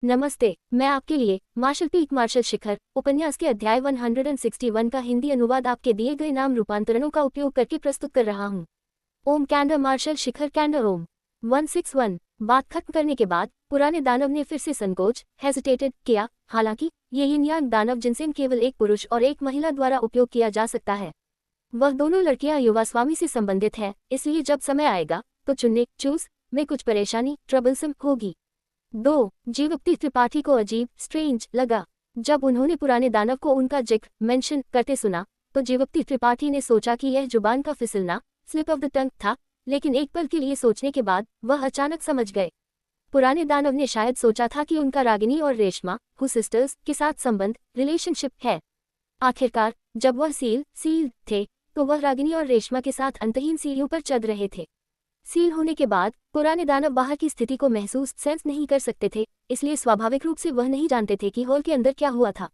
नमस्ते, मैं आपके लिए मार्शल पीक मार्शल शिखर उपन्यास के अध्याय 161 का हिंदी अनुवाद आपके दिए गए नाम रूपांतरणों का उपयोग करके प्रस्तुत कर रहा हूँ। ओम कैंडर मार्शल शिखर कैंडर ओम 161। बात खत्म करने के बाद पुराने दानव ने फिर से संकोच हेजिटेटेड किया। हालांकि ये यिन यांग दानव जिनसे केवल एक पुरुष और एक महिला द्वारा उपयोग किया जा सकता है। वह दोनों लड़कियां युवा स्वामी से संबंधित हैं, इसलिए जब समय आएगा तो चुनने चूज में कुछ परेशानी ट्रबलसम होगी। 2. जीवप्ती त्रिपाठी को अजीब स्ट्रेंज लगा। जब उन्होंने पुराने दानव को उनका जिक्र मेंशन करते सुना तो जीवप्ती त्रिपाठी ने सोचा कि यह जुबान का फिसलना स्लिप ऑफ द टंग था, लेकिन एक पल के लिए सोचने के बाद वह अचानक समझ गए। पुराने दानव ने शायद सोचा था कि उनका रागिनी और रेशमा हु सिस्टर्स के साथ संबंध रिलेशनशिप है। आखिरकार जब वह सील थे तो वह रागिनी और रेशमा के साथ अंतहीन सीढ़ियों पर चढ़ रहे थे। सील होने के बाद पुराने दानव बाहर की स्थिति को महसूस सेंस नहीं कर सकते थे, इसलिए स्वाभाविक रूप से वह नहीं जानते थे कि हॉल के अंदर क्या हुआ था।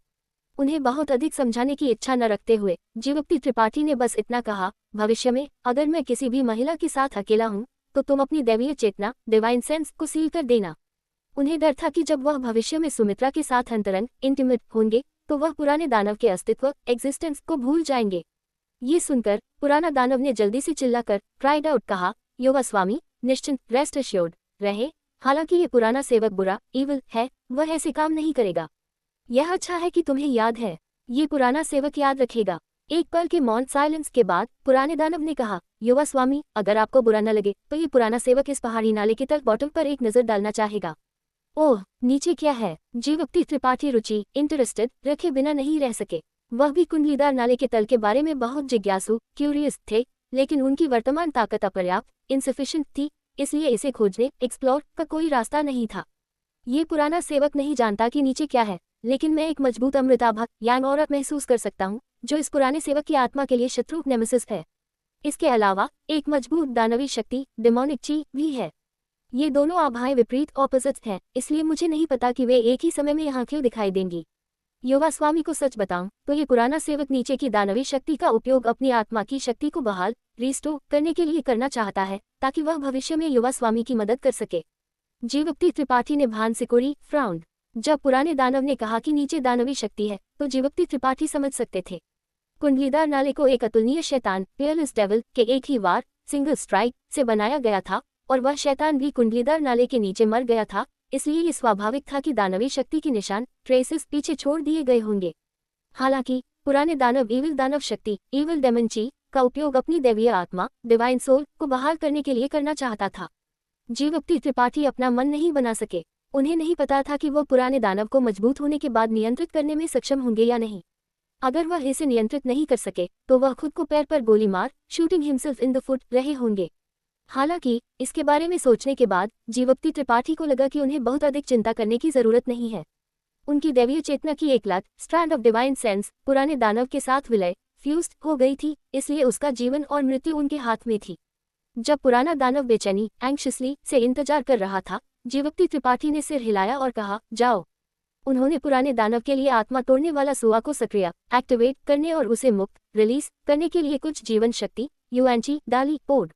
उन्हें बहुत अधिक समझाने की इच्छा न रखते हुए जीवप्ती त्रिपाठी ने बस इतना कहा, भविष्य में अगर मैं किसी भी महिला के साथ अकेला हूँ तो तुम अपनी दैवीय चेतना डिवाइन सेंस को सील कर देना। उन्हें डर था कि जब वह भविष्य में सुमित्रा के साथ अंतरंग इंटीमेट होंगे तो वह पुराने दानव के अस्तित्व एग्जिस्टेंस को भूल जाएंगे। ये सुनकर पुराना दानव ने जल्दी से चिल्लाकर क्राइड आउट कहा, युवा स्वामी निश्चिंत रेस्ट एश्योर्ड रहे। हालांकि ये पुराना सेवक बुरा इविल है, वह ऐसे काम नहीं करेगा। यह अच्छा है कि तुम्हें याद है, ये पुराना सेवक याद रखेगा। एक पल के मौन साइलेंस के बाद पुराने दानव ने कहा, युवा स्वामी अगर आपको बुरा न लगे तो ये पुराना सेवक इस पहाड़ी नाले के तल बॉटम पर एक नजर डालना चाहेगा। ओह नीचे क्या है? जीवप्ती त्रिपाठी रुचि इंटरेस्टेड रखे बिना नहीं रह सके। वह भी कुंडलीदार नाले के तल के बारे में बहुत जिज्ञासु क्यूरियस थे, लेकिन उनकी वर्तमान ताकत अपर्याप्त इंसफिशिएंट थी, इसलिए इसे खोजने एक्सप्लोर का कोई रास्ता नहीं था। ये पुराना सेवक नहीं जानता कि नीचे क्या है, लेकिन मैं एक मजबूत अमृताभा यांग औरत महसूस कर सकता हूँ जो इस पुराने सेवक की आत्मा के लिए शत्रु नेमेसिस है। इसके अलावा एक मजबूत दानवी शक्ति डेमोनिक ची भी है। ये दोनों आभाएं विपरीत ऑपोजिट्स हैं, इसलिए मुझे नहीं पता कि वे एक ही समय में यहाँ क्यों दिखाई देंगी। युवा स्वामी को सच बताऊं तो ये पुराना सेवक नीचे की दानवी शक्ति का उपयोग अपनी आत्मा की शक्ति को बहाल रिस्टोर करने के लिए करना चाहता है, ताकि वह भविष्य में युवा स्वामी की मदद कर सके। जीवप्ती त्रिपाठी ने भान सिकोड़ी फ्राउंड। जब पुराने दानव ने कहा कि नीचे दानवी शक्ति है तो जीवप्ती त्रिपाठी समझ सकते थे। कुंडलीदार नाले को एक अतुलनीय शैतान पेयरलेस डेविल के एक ही वार सिंगल स्ट्राइक से बनाया गया था, और वह शैतान भी कुंडलीदार नाले के नीचे मर गया था, इसलिए ये स्वाभाविक था कि दानवी शक्ति के निशान ट्रेसेस पीछे छोड़ दिए गए होंगे। हालांकि पुराने दानव दानव शक्ति इविल डेमन का उपयोग अपनी दैवीय आत्मा डिवाइन सोल को बहाल करने के लिए करना चाहता था। जीवप्ती त्रिपाठी अपना मन नहीं बना सके। उन्हें नहीं पता था कि वह पुराने दानव को मजबूत होने के बाद नियंत्रित करने में सक्षम होंगे या नहीं। अगर वह इसे नियंत्रित नहीं कर सके तो वह खुद को पैर पर गोली मार shooting himself in the foot रहे होंगे। हालांकि इसके बारे में सोचने के बाद जीवप्ती त्रिपाठी को लगा कि उन्हें बहुत अधिक चिंता करने की जरूरत नहीं है। उनकी दैवीय चेतना की एक लत स्ट्रैंड ऑफ डिवाइन सेंस पुराने दानव के साथ विलय फ्यूज्ड हो गई थी, इसलिए उसका जीवन और मृत्यु उनके हाथ में थी। जब पुराना दानव बेचैनी एंग्शियसली से इंतजार कर रहा था, जीवप्ती त्रिपाठी ने सिर हिलाया और कहा, जाओ। उन्होंने पुराने दानव के लिए आत्मा तोड़ने वाला सुआ को सक्रिय एक्टिवेट करने और उसे मुक्त रिलीज करने के लिए कुछ जीवन शक्ति यूएनची डाली पोड।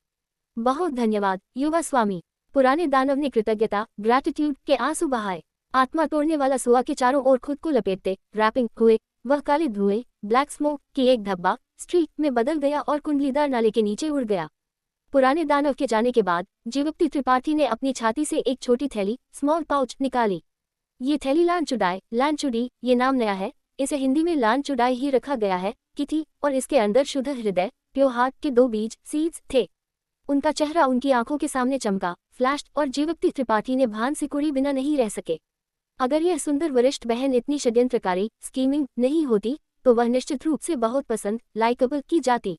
बहुत धन्यवाद युवा स्वामी। पुराने दानव ने कृतज्ञता ग्रैटिट्यूड के आंसू बहाए। आत्मा तोड़ने वाला सुआ के चारों ओर खुद को लपेटते रैपिंग हुए वह काले धुएं ब्लैक स्मोक की एक धब्बा स्ट्रीक में बदल गया और कुंडलीदार नाले के नीचे उड़ गया। पुराने दानव के जाने के बाद जीवप्ती त्रिपाठी ने अपनी छाती से एक छोटी थैली स्मॉल पाउच निकाली। ये थैली लानचुडी ये नाम नया है, इसे हिंदी में लानचुडाई ही रखा गया है कि थी, और इसके अंदर शुद्ध हृदय प्योर हार्ट के 2 बीज सीड्स थे। उनका चेहरा उनकी आंखों के सामने चमका फ्लैश, और जीवप्ती त्रिपाठी ने भान सिकोड़ी बिना नहीं रह सके। अगर यह सुंदर वरिष्ठ बहन इतनी षड्यंत्रकारी स्कीमिंग नहीं होती तो वह निश्चित रूप से बहुत पसंद लाइकेबल की जाती।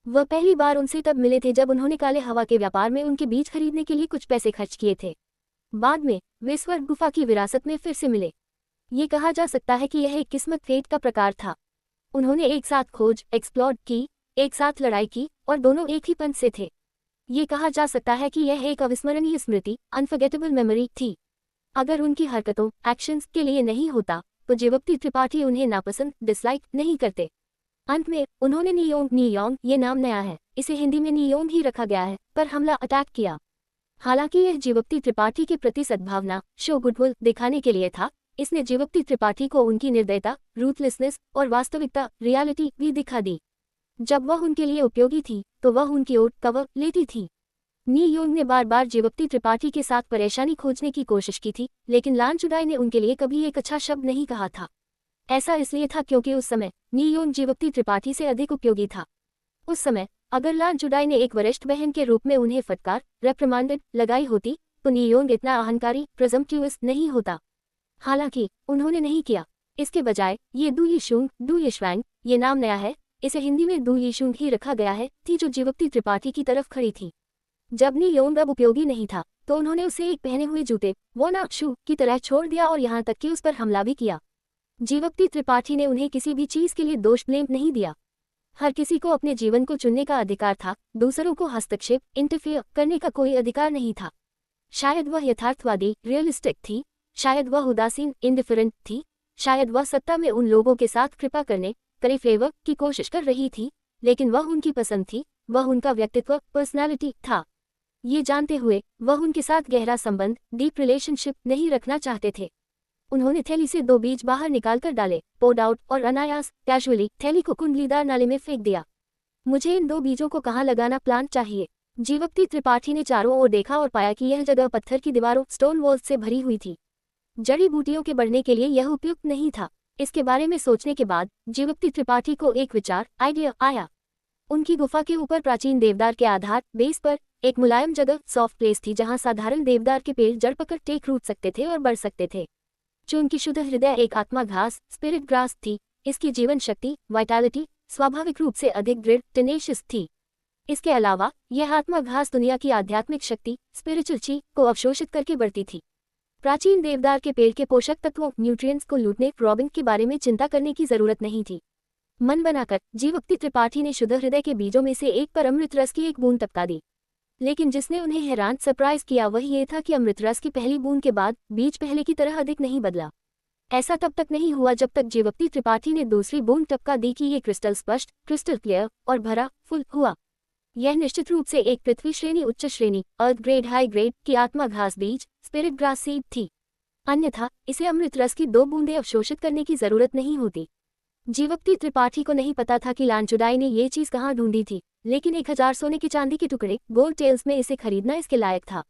वह पहली बार उनसे तब मिले थे जब उन्होंने काले हवा के व्यापार में उनके बीज खरीदने के लिए कुछ पैसे खर्च किए थे। बाद में वे स्वर्ग गुफा की विरासत में फिर से मिले। ये कहा जा सकता है कि यह एक किस्मत फेट का प्रकार था। उन्होंने एक साथ खोज एक्सप्लोर की, एक साथ लड़ाई की, और दोनों एक ही पंथ से थे। ये कहा जा सकता है कि यह एक अविस्मरणीय स्मृति अनफॉरगेटेबल मेमोरी थी। अगर उनकी हरकतों एक्शंस के लिए नहीं होता तो जीवप्ती त्रिपाठी उन्हें नापसंद डिसलाइक नहीं करते। अंत में उन्होंने नियोंग ये नाम नया है, इसे हिंदी में नियोंग ही रखा गया है, पर हमला अटैक किया। हालांकि यह जीवप्ती त्रिपाठी के प्रति सद्भावना शो गुडविल दिखाने के लिए था। इसने जीवप्ती त्रिपाठी को उनकी निर्दयता, रूथलेसनेस और वास्तविकता रियलिटी भी दिखा दी। जब वह उनके लिए उपयोगी थी तो वह उनकी ओर कवर लेती थी। नी योंग ने बार बार जीवप्ती त्रिपाठी के साथ परेशानी खोजने की कोशिश की थी, लेकिन लान चुडाई ने उनके लिए कभी एक अच्छा शब्द नहीं कहा था। ऐसा इसलिए था क्योंकि उस समय नी योंग जीवप्ती त्रिपाठी से अधिक उपयोगी था। उस समय अगर लान चुडाई ने एक वरिष्ठ बहन के रूप में उन्हें फटकार रेप्रिमांडेड लगाई होती तो नी योंग इतना अहंकारी प्रेजम्प्ट्यूअस नहीं होता। हालांकि उन्होंने नहीं किया। इसके बजाय ये दु यीशुंग, दु यीशुआंग, ये नाम नया है, इसे हिंदी में दु यीशुंग ही रखा गया है, थी जो जीवप्ती त्रिपाठी की तरफ खड़ी थी। जब नी योंग अब उपयोगी नहीं था तो उन्होंने उसे एक पहने हुए जूते वोनाक्षु की तरह छोड़ दिया और यहाँ तक कि उस पर हमला भी किया। जीवप्ती त्रिपाठी ने उन्हें किसी भी चीज के लिए दोष ब्लेम नहीं दिया। हर किसी को अपने जीवन को चुनने का अधिकार था, दूसरों को हस्तक्षेप इंटरफेयर करने का कोई अधिकार नहीं था। शायद वह यथार्थवादी रियलिस्टिक थी, शायद वह उदासीन इंडिफरेंट थी, शायद वह सत्ता में उन लोगों के साथ कृपा करे फेवर की कोशिश कर रही थी, लेकिन वह उनकी पसंद थी, वह उनका व्यक्तित्व पर्सनालिटी था। ये जानते हुए वह उनके साथ गहरा संबंध डीप रिलेशनशिप नहीं रखना चाहते थे। उन्होंने थैली से 2 बीज बाहर निकालकर डाले, पोड आउट और अनायास कैजुअली थैली को कुंडलीदार नाले में फेंक दिया। मुझे इन 2 बीजों को कहाँ लगाना प्लान चाहिए? जीवप्ती त्रिपाठी ने चारों ओर देखा और पाया कि यह जगह पत्थर की दीवारों स्टोन वॉल्स से भरी हुई थी। जड़ी बूटियों के बढ़ने के लिए यह उपयुक्त नहीं था। इसके बारे में सोचने के बाद जीवप्ती त्रिपाठी को एक विचार आइडिया आया। उनकी गुफा के ऊपर प्राचीन देवदार के आधार बेस पर एक मुलायम जगह सॉफ्ट प्लेस थी जहां साधारण देवदार के पेड़ जड़ पकड़ टेक रूट सकते थे और बढ़ सकते थे। जो उनकी शुद्ध हृदय एक आत्मा घास स्पिरिट ग्रास थी, इसकी जीवन शक्ति वाइटैलिटी स्वाभाविक रूप से अधिक दृढ़ टेनेशियस थी। इसके अलावा यह आत्मा घास दुनिया की आध्यात्मिक शक्ति स्पिरिचुअल ची को अवशोषित करके बढ़ती थी। प्राचीन देवदार के पेड़ के पोषक तत्वों न्यूट्रिएंट्स को लूटने रॉबिंग के बारे में चिंता करने की जरूरत नहीं थी। मन बनाकर जीवप्ती त्रिपाठी ने शुद्ध हृदय के बीजों में से एक पर अमृत रस की एक बूंद टपका दी। लेकिन जिसने उन्हें हैरान सरप्राइज किया वह ये था कि अमृत रस की पहली बूंद के बाद बीज पहले की तरह अधिक नहीं बदला। ऐसा तब तक नहीं हुआ जब तक जीवप्ती त्रिपाठी ने दूसरी बूंद टपका दी कि ये क्रिस्टल स्पष्ट क्रिस्टल क्लियर और भरा फुल हुआ। यह निश्चित रूप से एक पृथ्वी श्रेणी उच्च श्रेणी अर्थ ग्रेड हाई ग्रेड की आत्मा घास बीज स्पिरिट ग्रास सीड थी। अन्यथा इसे अमृत रस की 2 बूंदें अवशोषित करने की जरूरत नहीं होती। जीवप्ती त्रिपाठी को नहीं पता था कि लांचुडाई ने ये चीज कहाँ ढूंढी थी, लेकिन 1000 सोने के चांदी के टुकड़े गोल्ड टेल्स में इसे खरीदना इसके लायक था।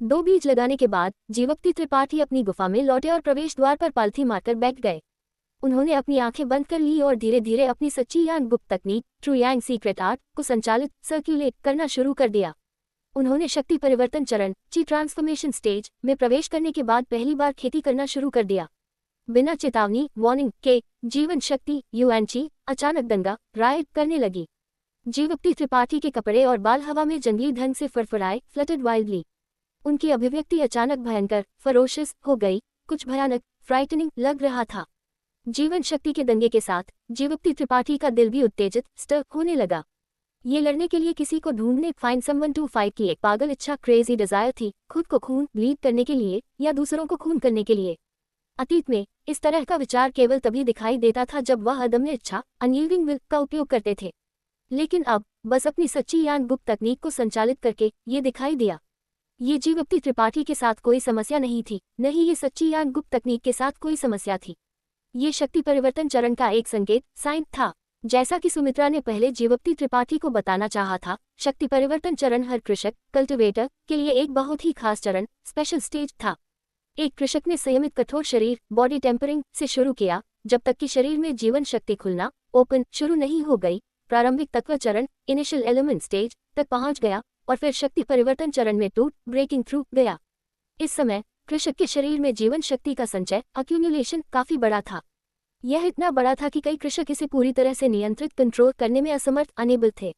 2 बीज लगाने के बाद जीवप्ती त्रिपाठी अपनी गुफा में लौटे और प्रवेश द्वार पर पालथी मारकर बैठ गए। उन्होंने अपनी आंखें बंद कर ली और धीरे धीरे अपनी सच्ची यांग गुप्त तकनीक ट्रू यांग सीक्रेट आर्ट को संचालित सर्क्यूलेट करना शुरू कर दिया। उन्होंने शक्ति परिवर्तन चरण ची ट्रांसफॉर्मेशन स्टेज में प्रवेश करने के बाद पहली बार खेती करना शुरू कर दिया। बिना चेतावनी वार्निंग के जीवन शक्ति यूएनची अचानक दंगा राइड करने लगी। जीवप्ती त्रिपाठी के कपड़े और बाल हवा में जंगली ढंग से फड़फड़ाए फ्लटेड वाइल्डली। उनकी अभिव्यक्ति अचानक भयंकर फरोशियस हो गई, कुछ भयानक फ्राइटनिंग लग रहा था। जीवन शक्ति के दंगे के साथ जीवप्ती त्रिपाठी का दिल भी उत्तेजित स्टर होने लगा। ये लड़ने के लिए किसी को ढूंढने फाइंड समवन टू फाइट की एक पागल इच्छा क्रेजी डिजायर थी, खुद को खून ब्लीड करने के लिए या दूसरों को खून करने के लिए। अतीत में इस तरह का विचार केवल तभी दिखाई देता था जब वह अदम्य इच्छा अनयील्डिंग विल का उपयोग करते थे, लेकिन अब बस अपनी सच्ची यांग गुप्त तकनीक को संचालित करके ये दिखाई दिया। ये जीवप्ती त्रिपाठी के साथ कोई समस्या नहीं थी, न ही ये सच्ची यांग गुप्त तकनीक के साथ कोई समस्या थी। ये शक्ति परिवर्तन चरण का एक संकेत साइन था। जैसा कि सुमित्रा ने पहले जीवप्ती त्रिपाठी को बताना चाहा था, शक्ति परिवर्तन चरण हर कृषक कल्टिवेटर के लिए एक बहुत ही खास चरण स्पेशल स्टेज था। एक कृषक ने संयमित कठोर शरीर बॉडी टेम्परिंग से शुरू किया जब तक कि शरीर में जीवन शक्ति खुलना ओपन शुरू नहीं हो गई। प्रारंभिक तत्व चरण इनिशियल एलिमेंट स्टेज तक पहुंच गया और फिर शक्ति परिवर्तन चरण में टूट ब्रेकिंग थ्रू गया। इस समय कृषक के शरीर में जीवन शक्ति का संचय अक्यूमुलेशन काफी बड़ा था। यह इतना बड़ा था कि कई कृषक इसे पूरी तरह से नियंत्रित कंट्रोल करने में असमर्थ अनेबल थे।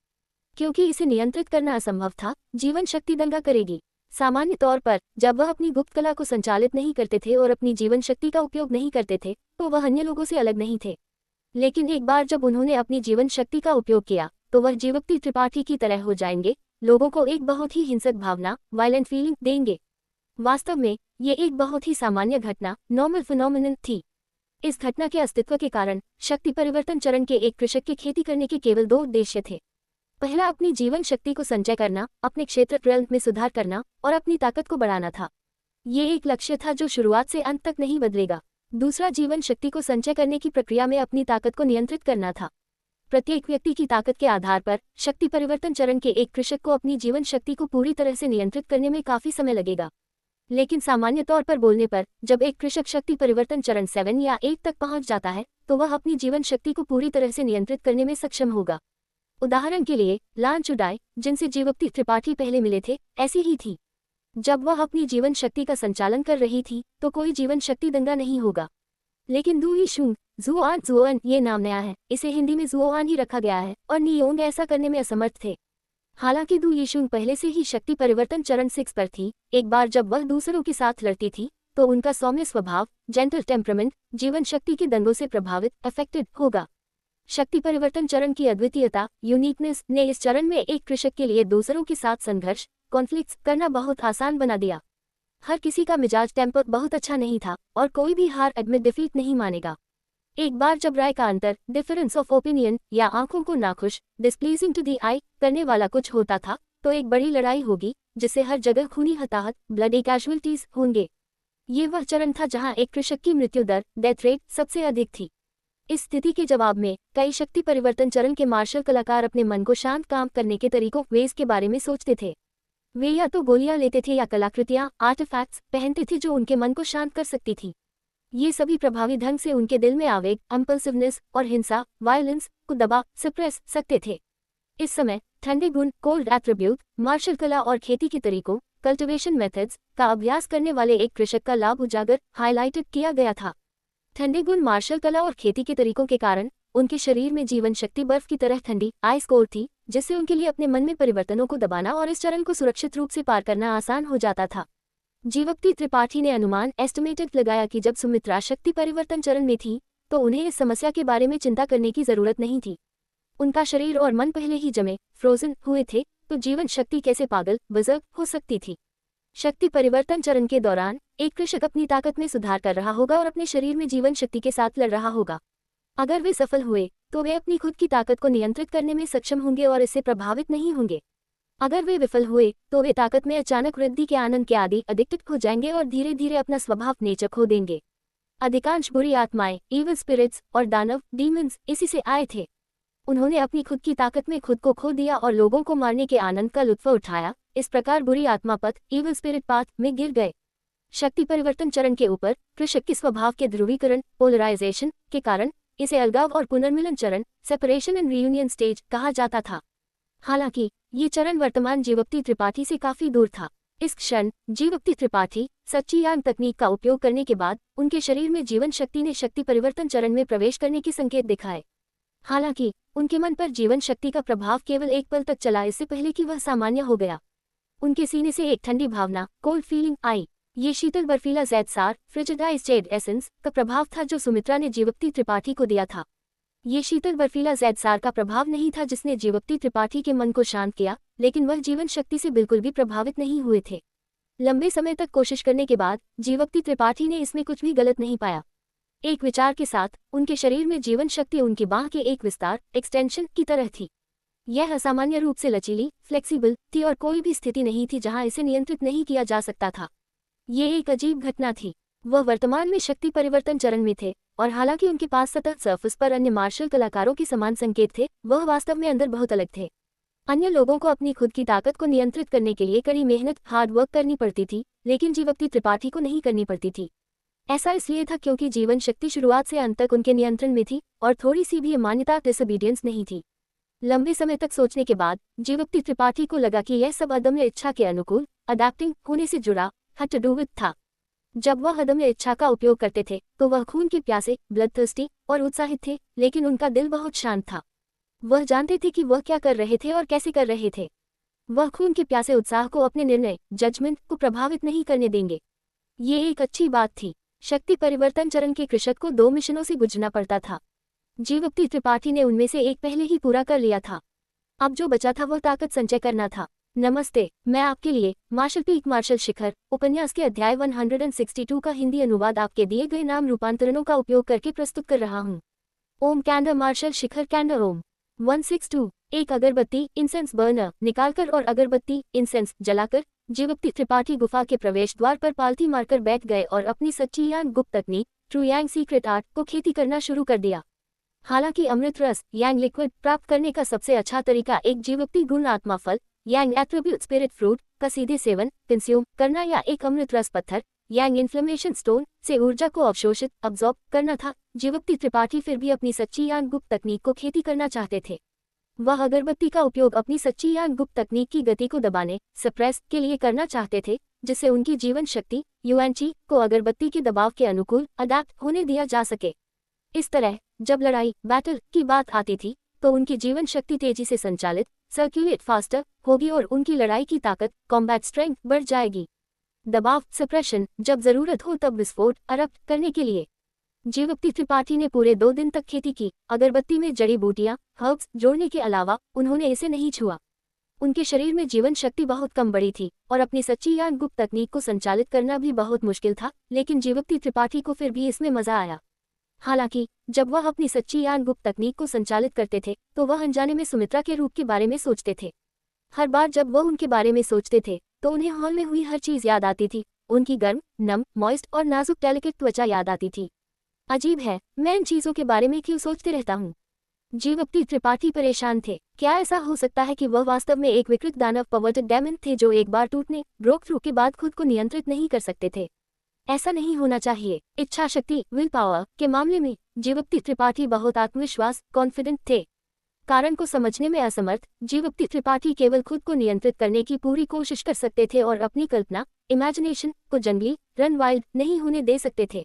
क्योंकि इसे नियंत्रित करना असंभव था, जीवन शक्ति दंगा करेगी। सामान्य तौर पर जब वह अपनी गुप्त कला को संचालित नहीं करते थे और अपनी जीवन शक्ति का उपयोग नहीं करते थे तो वह अन्य लोगों से अलग नहीं थे। लेकिन एक बार जब उन्होंने अपनी जीवन शक्ति का उपयोग किया तो वह जीवप्ती त्रिपाठी की तरह हो जाएंगे, लोगों को एक बहुत ही हिंसक भावना वायलेंट फीलिंग देंगे। वास्तव में ये एक बहुत ही सामान्य घटना नॉर्मल फिनोमिनन थी। इस घटना के अस्तित्व के कारण शक्ति परिवर्तन चरण के एक कृषक के खेती करने के केवल 2 उद्देश्य थे। पहला अपनी जीवन शक्ति को संचय करना, अपने क्षेत्र ट्रेल्थ में सुधार करना और अपनी ताकत को बढ़ाना था। ये एक लक्ष्य था जो शुरुआत से अंत तक नहीं बदलेगा। दूसरा जीवन शक्ति को संचय करने की प्रक्रिया में अपनी ताकत को नियंत्रित करना था। प्रत्येक व्यक्ति की ताकत के आधार पर शक्ति परिवर्तन चरण के एक कृषक को अपनी जीवन शक्ति को पूरी तरह से नियंत्रित करने में काफी समय लगेगा। लेकिन सामान्य तौर पर बोलने पर जब एक कृषक शक्ति परिवर्तन चरण 7 या 8 तक पहुंच जाता है तो वह अपनी जीवन शक्ति को पूरी तरह से नियंत्रित करने में सक्षम होगा। उदाहरण के लिए लान चुडाई, जिनसे जीवक्ति त्रिपाठी पहले मिले थे, ऐसी ही थी। जब वह अपनी जीवन शक्ति का संचालन कर रही थी तो कोई जीवन शक्ति दंगा नहीं होगा। लेकिन दू यीशुंग जुओन ये नाम नया है, इसे हिंदी में जुओआन ही रखा गया है और नियोंग ऐसा करने में असमर्थ थे। हालांकि दू यीशुंग पहले से ही शक्ति परिवर्तन चरण 6 पर थी। एक बार जब वह दूसरों के साथ लड़ती थी तो उनका सौम्य स्वभाव, जेंटल टेम्परामेंट, जीवन शक्ति के दंगों से प्रभावित अफेक्टेड होगा। शक्ति परिवर्तन चरण की अद्वितीयता, यूनिकनेस ने इस चरण में एक कृषक के लिए दूसरों के साथ संघर्ष, कॉन्फ्लिक्ट्स करना बहुत आसान बना दिया। हर किसी का मिजाज टेम्पर बहुत अच्छा नहीं था और कोई भी हार एडमिट डिफीट नहीं मानेगा। एक बार जब राय का अंतर, डिफरेंस ऑफ ओपिनियन या आंखों को नाखुश, डिस्प्लीजिंग टू दी आई करने वाला कुछ होता था तो एक बड़ी लड़ाई होगी जिससे हर जगह खूनी हताहत, ब्लडी कैजुअल्टीज होंगे। ये वह चरण था जहां एक कृषक की मृत्यु दर, डेथ रेट, सबसे अधिक थी। इस स्थिति के जवाब में कई शक्ति परिवर्तन चरण के मार्शल कलाकार अपने मन को शांत काम करने के तरीकों, वेज के बारे में सोचते थे। वे या तो गोलियां लेते थे या कलाकृतियां, आर्टिफैक्ट्स पहनते थे जो उनके मन को शांत कर सकती थी। ये सभी प्रभावी ढंग से उनके दिल में आवेग, इम्पल्सिवनेस और हिंसा, वायलेंस को दबा सप्रेस सकते थे। इस समय ठंडे गुण, कोल्ड एट्रिब्यूट, मार्शल कला और खेती के तरीकों, कल्टिवेशन मेथड्स का अभ्यास करने वाले एक कृषक का लाभ उजागर, हाईलाइटेड किया गया था। ठंडे गुण, मार्शल कला और खेती के तरीकों के कारण उनके शरीर में जीवन शक्ति बर्फ की तरह ठंडी आइस कोर थी, जिससे उनके लिए अपने मन में परिवर्तनों को दबाना और इस चरण को सुरक्षित रूप से पार करना आसान हो जाता था। जीवक्ति त्रिपाठी ने अनुमान एस्टिमेटेड लगाया कि जब सुमित्रा शक्ति परिवर्तन चरण में थी तो उन्हें इस समस्या के बारे में चिंता करने की जरूरत नहीं थी। उनका शरीर और मन पहले ही जमे, फ्रोजन हुए थे, तो जीवन शक्ति कैसे पागल, बजर्ग हो सकती थी। शक्ति परिवर्तन चरण के दौरान एक कृषक अपनी ताकत में सुधार कर रहा होगा और अपने शरीर में जीवन शक्ति के साथ लड़ रहा होगा। अगर वे सफल हुए तो वे अपनी खुद की ताकत को नियंत्रित करने में सक्षम होंगे और इससे प्रभावित नहीं होंगे। अगर वे विफल हुए तो वे ताकत में अचानक वृद्धि के आनंद के आदि एडिक्टेड हो जाएंगे और धीरे धीरे अपना स्वभाव नेचर खो देंगे। अधिकांश बुरी आत्माएं, इविल स्पिरिट्स और दानव, डीमंस इसी से आए थे। उन्होंने अपनी खुद की ताकत में खुद को खो दिया और लोगों को मारने के आनंद का लुत्फ उठाया। इस प्रकार बुरी आत्मा पथ, इविल स्पिरिट पाथ में गिर गए। शक्ति परिवर्तन चरण के ऊपर कृषक के स्वभाव के ध्रुवीकरण, पोलराइजेशन के कारण इसे अलगाव और पुनर्मिलन चरण, सेपरेशन एंड रियूनियन स्टेज कहा जाता था। हालांकि ये चरण वर्तमान जीवक्ति त्रिपाठी से काफी दूर था। इस क्षण जीवक्ति त्रिपाठी सच्ची यांग तकनीक का उपयोग करने के बाद उनके शरीर में जीवन शक्ति ने शक्ति परिवर्तन चरण में प्रवेश करने के संकेत दिखाए। हालांकि उनके मन पर जीवन शक्ति का प्रभाव केवल एक पल तक चला, इससे पहले कि वह सामान्य हो गया। उनके सीने से एक ठंडी भावना, कोल्ड फीलिंग आई। ये शीतल बर्फीला ज़ैद-सार, फ्रिजिड आइस जेड एसेंस का प्रभाव था जो सुमित्रा ने जीवक्ति त्रिपाठी को दिया था। ये शीतल बर्फीला ज़ैद-सार का प्रभाव नहीं था जिसने जीवक्ति त्रिपाठी के मन को शांत किया, लेकिन वह जीवन शक्ति से बिल्कुल भी प्रभावित नहीं हुए थे। लंबे समय तक कोशिश करने के बाद जीवक्ति त्रिपाठी ने इसमें कुछ भी गलत नहीं पाया। एक विचार के साथ उनके शरीर में जीवन शक्ति उनकी बाह के एक विस्तार, एक्सटेंशन की तरह थी। यह असामान्य रूप से लचीली, फ्लेक्सिबल थी और कोई भी स्थिति नहीं थी जहां इसे नियंत्रित नहीं किया जा सकता था। ये एक अजीब घटना थी। वह वर्तमान में शक्ति परिवर्तन चरण में थे और हालांकि उनके पास सतह सर्फेस पर अन्य मार्शल कलाकारों के समान संकेत थे, वह वास्तव में अंदर बहुत अलग थे। अन्य लोगों को अपनी खुद की ताकत को नियंत्रित करने के लिए कड़ी मेहनत, हार्ड वर्क करनी पड़ती थी, लेकिन जीवक्ति त्रिपाठी को नहीं करनी पड़ती थी। ऐसा इसलिए था क्योंकि जीवन शक्ति शुरुआत से अंत तक उनके नियंत्रण में थी और थोड़ी सी भी अमान्यता, डिसोबीडियंस नहीं थी। लंबे समय तक सोचने के बाद जीवक्ति त्रिपाठी को लगा कि यह सब अदम्य इच्छा के अनुकूल, अडैप्टिंग होने से जुड़ा, had to do with था। जब वह अदम्य इच्छा का उपयोग करते थे तो वह खून के प्यासे, ब्लडथर्स्टी और उत्साहित थे, लेकिन उनका दिल बहुत शांत था। वह जानते थे कि वह क्या कर रहे थे और कैसे कर रहे थे। वह खून के प्यासे उत्साह को अपने निर्णय, जजमेंट को प्रभावित नहीं करने देंगे। ये एक अच्छी बात थी। शक्ति परिवर्तन चरण के कृषक को 2 मिशनों से गुजरना पड़ता था। जीवक्ति त्रिपाठी ने उनमें से एक पहले ही पूरा कर लिया था। अब जो बचा था वह ताकत संचय करना था। नमस्ते, मैं आपके लिए मार्शल पीक मार्शल शिखर उपन्यास के अध्याय 162 का हिंदी अनुवाद आपके दिए गए नाम रूपांतरणों का उपयोग करके प्रस्तुत कर रहा हूँ। ओम कैंडर मार्शल शिखर कैंडर ओम 162 एक अगरबत्ती इंसेंस बर्नर निकालकर और अगरबत्ती इंसेंस जलाकर जीवप्ती त्रिपाठी गुफा के प्रवेश द्वार पर पालथी मारकर बैठ गए और अपनी सच्ची यांग गुप्त तकनीक ट्रू यांग सीक्रेट आर्ट को खेती करना शुरू कर दिया। हालांकि अमृत रस यांग लिक्विड प्राप्त करने का सबसे अच्छा तरीका एक जीवप्ती गुण आत्मा फल यांग एट्रीब्यूट स्पिरिट फ्रूट का सीधे सेवन कंज्यूम करना या एक अमृत रस पत्थर यांग इन्फ्लेमेशन स्टोन से ऊर्जा को अवशोषित अब्जॉर्ब करना था। जीवप्ती त्रिपाठी फिर भी अपनी सच्ची यांग गुप्त तकनीक को खेती करना चाहते थे। वह अगरबत्ती का उपयोग अपनी सच्ची यांग गुप्त तकनीक की गति को दबाने सप्रेस के लिए करना चाहते थे, जिससे उनकी जीवन शक्ति युएनची को अगरबत्ती के दबाव के अनुकूल अडैप्ट होने दिया जा सके। इस तरह जब लड़ाई बैटल की बात आती थी तो उनकी जीवन शक्ति तेजी से संचालित सर्कुलेट फास्टर होगी और उनकी लड़ाई की ताकत कॉम्बैट स्ट्रेंथ बढ़ जाएगी। दबाव सप्रेशन जब जरूरत हो तब विस्फोट अरप्ट करने के लिए। जीवप्ती त्रिपाठी ने पूरे 2 दिन तक खेती की। अगरबत्ती में जड़ी बूटियां हर्ब्स जोड़ने के अलावा उन्होंने इसे नहीं छुआ। उनके शरीर में जीवन शक्ति बहुत कम बढ़ी थी और अपनी सच्ची यांग गुप्त तकनीक को संचालित करना भी बहुत मुश्किल था, लेकिन जीवप्ती त्रिपाठी को फिर भी इसमें मजा आया। हालांकि जब वह अपनी सच्ची यांग गुप्त तकनीक को संचालित करते थे तो वह अनजाने में सुमित्रा के रूप के बारे में सोचते थे। हर बार जब वह उनके बारे में सोचते थे तो उन्हें हॉल में हुई हर चीज याद आती थी। उनकी गर्म नम मॉइस्ट और नाजुक डेलिकेट त्वचा याद आती थी। अजीब है, मैं इन चीजों के बारे में क्यों सोचते रहता हूँ। जीवप्ती त्रिपाठी परेशान थे। क्या ऐसा हो सकता है कि वह वास्तव में एक विकृत दानव परवर्टेड डेमन थे जो एक बार टूटने ब्रोक थ्रू के बाद खुद को नियंत्रित नहीं कर सकते थे। ऐसा नहीं होना चाहिए। इच्छा शक्ति विल पावर के मामले में जीवप्ती त्रिपाठी बहुत आत्मविश्वास कॉन्फिडेंट थे। कारण को समझने में असमर्थ जीवप्ती त्रिपाठी केवल खुद को नियंत्रित करने की पूरी कोशिश कर सकते थे और अपनी कल्पना इमेजिनेशन को जंगली रन वाइल्ड नहीं होने दे सकते थे।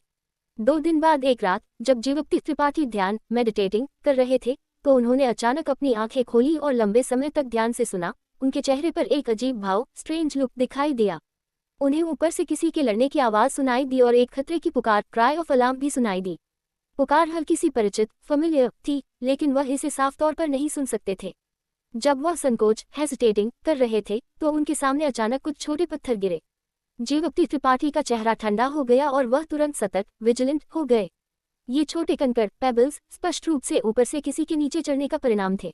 2 दिन बाद एक रात जब जीवप्ती त्रिपाठी ध्यान मेडिटेटिंग कर रहे थे तो उन्होंने अचानक अपनी आंखें खोली और लंबे समय तक ध्यान से सुना। उनके चेहरे पर एक अजीब भाव स्ट्रेंज लुक दिखाई दिया। उन्हें ऊपर से किसी के लड़ने की आवाज सुनाई दी और एक खतरे की पुकार क्राई ऑफ अलार्म भी सुनाई दी। पुकार हल्की सी परिचित फेमिलियर थी, लेकिन वह इसे साफ तौर पर नहीं सुन सकते थे। जब वह संकोच हेजिटेटिंग कर रहे थे तो उनके सामने अचानक कुछ छोटे पत्थर गिरे। जीवप्ती त्रिपाठी का चेहरा ठंडा हो गया और वह तुरंत सतर्क विजिलेंट हो गए। ये छोटे कंकड़ पेबल्स स्पष्ट रूप से ऊपर से किसी के नीचे चढ़ने का परिणाम थे।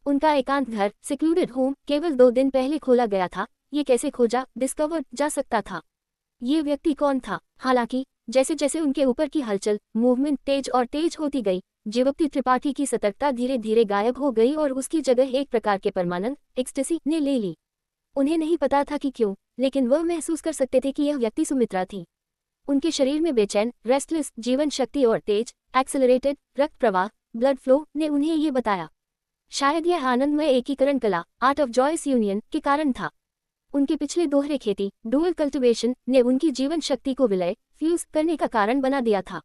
उनका एकांत घर सिक्लूडेड होम केवल 2 दिन पहले खोला गया था। ये कैसे खोजा डिस्कवर जा सकता था? ये व्यक्ति कौन था? हालांकि जैसे जैसे उनके ऊपर की हलचल मूवमेंट तेज और तेज होती गई, जीवप्ती त्रिपाठी की सतर्कता धीरे धीरे गायब हो गई और उसकी जगह एक प्रकार के परमानेंट एक्सटेसी ने ले ली। उन्हें नहीं पता था कि क्यों, लेकिन वह महसूस कर सकते थे कि यह व्यक्ति सुमित्रा थी। उनके शरीर में बेचैन रेस्टलेस जीवन शक्ति और तेज एक्सेलरेटेड रक्त प्रवाह ब्लड फ्लो ने उन्हें ये बताया। शायद यह आनंदमय एकीकरण कला आर्ट ऑफ जॉयस यूनियन के कारण था। उनके पिछले दोहरे खेती डुअल कल्टिवेशन ने उनकी जीवन शक्ति को विलय फ्यूज करने का कारण बना दिया था।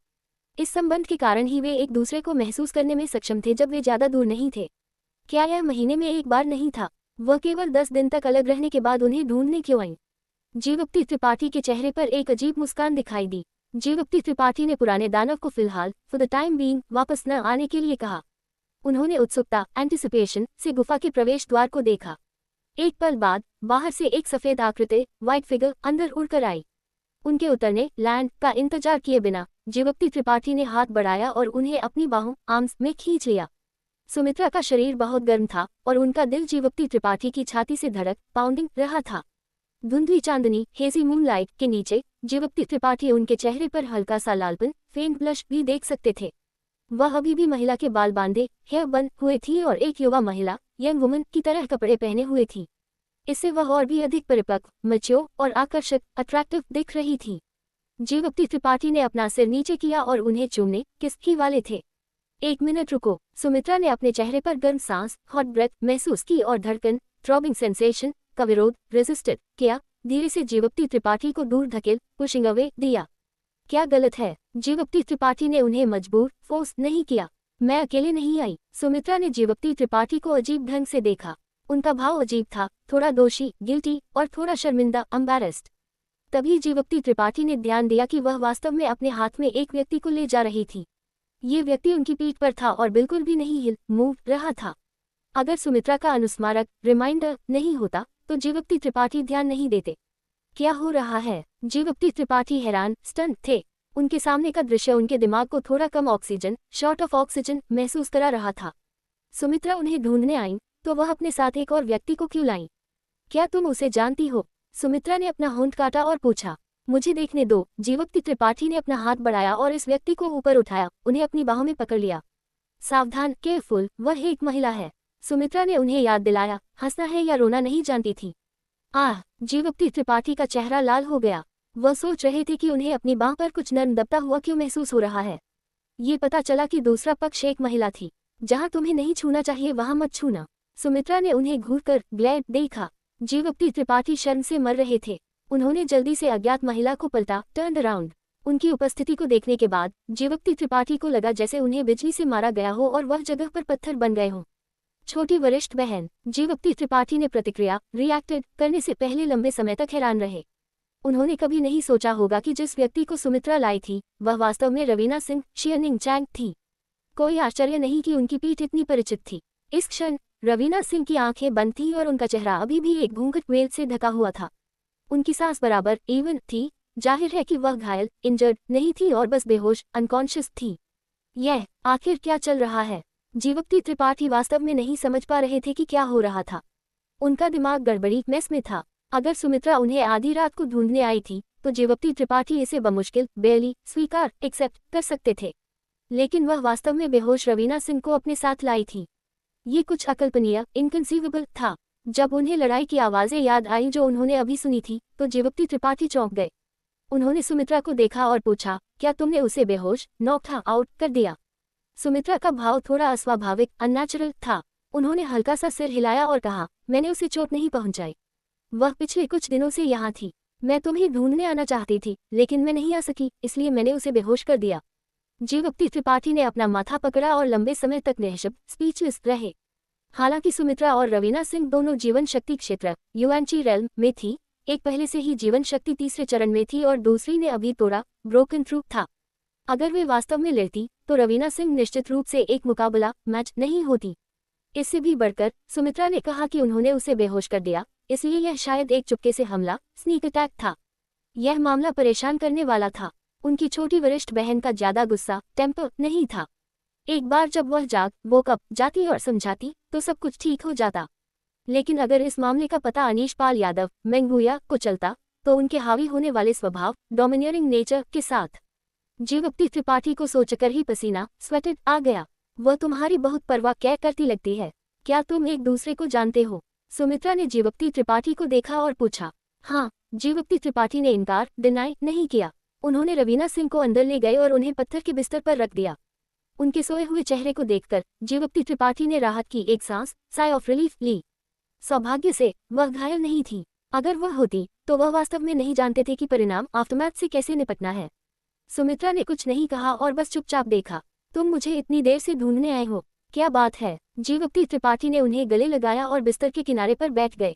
इस संबंध के कारण ही वे एक दूसरे को महसूस करने में सक्षम थे जब वे ज्यादा दूर नहीं थे। क्या यह महीने में एक बार नहीं था? वह केवल 10 दिन तक अलग रहने के बाद उन्हें ढूंढने क्यों आई? जीवप्ती त्रिपाठी के चेहरे पर एक अजीब मुस्कान दिखाई दी। जीवप्ती त्रिपाठी ने पुराने दानव को फिलहाल फॉर द टाइम बीइंग वापस न आने के लिए कहा। उन्होंने उत्सुकता एंटिसिपेशन से गुफा के प्रवेश द्वार को देखा। एक पल बाद बाहर से एक सफेद आकृति व्हाइट फिगर अंदर उड़कर आई। उनके उतरने लैंड का इंतजार किए बिना जीवप्ती त्रिपाठी ने हाथ बढ़ाया और उन्हें अपनी बाहों आर्म्स में खींच लिया। सुमित्रा का शरीर बहुत गर्म था और उनका दिल जीवप्ती त्रिपाठी की छाती से धड़क पाउंडिंग रहा था। धुंधली चांदनी हेजी मूनलाइट के नीचे जीवप्ती त्रिपाठी उनके चेहरे पर हल्का सा लालपन फेंट ब्लश भी देख सकते थे। वह अभी भी महिला के बाल बांधे हेयर बन हुए थी और एक युवा महिला यंग वुमन की तरह कपड़े पहने हुए थी। इससे वह और भी अधिक परिपक्व मैच्योर और आकर्षक अट्रैक्टिव दिख रही थी। जीवप्ती त्रिपाठी ने अपना सिर नीचे किया और उन्हें चूमने किस ही वाले थे। 1 मिनट रुको। सुमित्रा ने अपने चेहरे पर गर्म सांस हॉट ब्रेथ महसूस की और धड़कन थ्रॉबिंग सेंसेशन का विरोध रेजिस्टेड किया। धीरे से जीवप्ती त्रिपाठी को दूर धकेल पुशिंग अवे दिया। क्या गलत है? जीवप्ती त्रिपाठी ने उन्हें मजबूर फोर्स नहीं किया। मैं अकेले नहीं आई। सुमित्रा ने जीवप्ती त्रिपाठी को अजीब ढंग से देखा। उनका भाव अजीब था, थोड़ा दोषी गिल्टी और थोड़ा शर्मिंदा एम्बैरेस्ड। तभी जीवप्ती त्रिपाठी ने ध्यान दिया कि वह वास्तव में अपने हाथ में एक व्यक्ति को ले जा रही थी। ये व्यक्ति उनकी पीठ पर था और बिल्कुल भी नहीं हिल मूव रहा था। अगर सुमित्रा का अनुस्मारक रिमाइंडर नहीं होता तो जीवप्ती त्रिपाठी ध्यान नहीं देते। क्या हो रहा है? जीवप्ती त्रिपाठी हैरान स्टन थे। उनके सामने का दृश्य उनके दिमाग को थोड़ा कम ऑक्सीजन शॉर्ट ऑफ ऑक्सीजन महसूस करा रहा था। सुमित्रा उन्हें ढूंढने आईं तो वह अपने साथ एक और व्यक्ति को क्यों लाई? क्या तुम उसे जानती हो? सुमित्रा ने अपना होंठ काटा और पूछा। मुझे देखने दो। जीवक्ति त्रिपाठी ने अपना हाथ बढ़ाया और इस व्यक्ति को ऊपर उठाया, उन्हें अपनी बाहों में पकड़ लिया। सावधान, केयरफुल, वह एक महिला है। सुमित्रा ने उन्हें याद दिलाया। हंसना है या रोना नहीं जानती थी। आह! जीवक्ति त्रिपाठी का चेहरा लाल हो गया। वह सोच रहे थे कि उन्हें अपनी बांह पर कुछ नर्म दबता हुआ क्यों महसूस हो रहा है। ये पता चला कि दूसरा पक्ष एक महिला थी। जहां तुम्हें नहीं छूना चाहिए वहां मत छूना। सुमित्रा ने उन्हें घूरकर ग्लैड देखा। जीवक्ति त्रिपाठी शर्म से मर रहे थे। उन्होंने जल्दी से अज्ञात महिला को पलटा, टर्न अराउंड। उनकी उपस्थिति को देखने के बाद जीवक्ति त्रिपाठी को लगा जैसे उन्हें बिजली से मारा गया हो और वह जगह पर पत्थर बन गए हों। छोटी वरिष्ठ बहन। जीवक्ति त्रिपाठी ने प्रतिक्रिया रिएक्टेड करने से पहले लंबे समय तक हैरान रहे। उन्होंने कभी नहीं सोचा होगा कि जिस व्यक्ति को सुमित्रा लाई थी वह वास्तव में रवीना सिंह शियनिंग चैंग थी। कोई आश्चर्य नहीं कि उनकी पीठ इतनी परिचित थी। इस क्षण रवीना सिंह की आंखें बंद थीं और उनका चेहरा अभी भी एक घूंघट वेल से ढका हुआ था। उनकी सांस बराबर इवन थी। जाहिर है कि वह घायल इंजर्ड नहीं थी और बस बेहोश अनकॉन्शियस थी। यह आखिर क्या चल रहा है? जीवक्ति त्रिपाठी वास्तव में नहीं समझ पा रहे थे कि क्या हो रहा था। उनका दिमाग गड़बड़ी मेस में था। अगर सुमित्रा उन्हें आधी रात को ढूंढने आई थी तो जीवक्ति त्रिपाठी इसे बमुश्किल बेली स्वीकार एक्सेप्ट कर सकते थे, लेकिन वह वास्तव में बेहोश रवीना सिंह को अपने साथ लाई थी। ये कुछ अकल्पनीय इनकंसीवेबल था। जब उन्हें लड़ाई की आवाज़ें याद आई जो उन्होंने अभी सुनी थी तो जीवक्ति त्रिपाठी चौंक गए। उन्होंने सुमित्रा को देखा और पूछा, क्या तुमने उसे बेहोश नॉक आउट कर दिया? सुमित्रा का भाव थोड़ा अस्वाभाविक अननेचुरल था। उन्होंने हल्का सा सिर हिलाया और कहा, मैंने उसे चोट नहीं पहुंचाई। वह पिछले कुछ दिनों से यहाँ थी। मैं तुम्हें ढूंढने आना चाहती थी लेकिन मैं नहीं आ सकी, इसलिए मैंने उसे बेहोश कर दिया। जीवक्ति त्रिपाठी ने अपना माथा पकड़ा और लंबे समय तक निःशब्द स्पीचलेस रहे। हालांकि सुमित्रा और रवीना सिंह दोनों जीवन शक्ति क्षेत्र युएनची रेल्म में थी। एक पहले से ही जीवन शक्ति तीसरे चरण में थी और दूसरी ने अभी तोड़ा ब्रोकन थ्रू था। अगर वे वास्तव में लड़ती तो रवीना सिंह निश्चित रूप से एक मुकाबला मैच नहीं होती। इससे भी बढ़कर सुमित्रा ने कहा कि उन्होंने उसे बेहोश कर दिया, इसलिए यह शायद एक चुपके से हमला स्नीक अटैक था। यह मामला परेशान करने वाला था। उनकी छोटी वरिष्ठ बहन का ज्यादा गुस्सा टेम्पर नहीं था। एक बार जब वह वोक अप जाती और समझाती तो सब कुछ ठीक हो जाता, लेकिन अगर इस मामले का पता अनीश पाल यादव मेंगुया को चलता तो उनके हावी होने वाले स्वभाव डोमिनियरिंग नेचर के साथ जीवक्ति त्रिपाठी को सोचकर ही पसीना स्वेटेड आ गया। वह तुम्हारी बहुत परवाह क्या करती लगती है। क्या तुम एक दूसरे को जानते हो? सुमित्रा ने जीवक्ति त्रिपाठी को देखा और पूछा। हाँ। जीवक्ति त्रिपाठी ने इनकार डिनाई नहीं किया। उन्होंने रवीना सिंह को अंदर ले गए और उन्हें पत्थर के बिस्तर पर रख दिया। उनके सोए हुए चेहरे को देखकर जीवक्ति त्रिपाठी ने राहत की एक सांस साई ऑफ रिलीफ ली। सौभाग्य से वह घायल नहीं थी। अगर वह होती तो वह वास्तव में नहीं जानते थे कि परिणाम आफ्टरमैथ से कैसे निपटना है। सुमित्रा ने कुछ नहीं कहा और बस चुपचाप देखा। तुम मुझे इतनी देर से ढूंढने आए हो, क्या बात है? जीवक्ति त्रिपाठी ने उन्हें गले लगाया और बिस्तर के किनारे पर बैठ गए।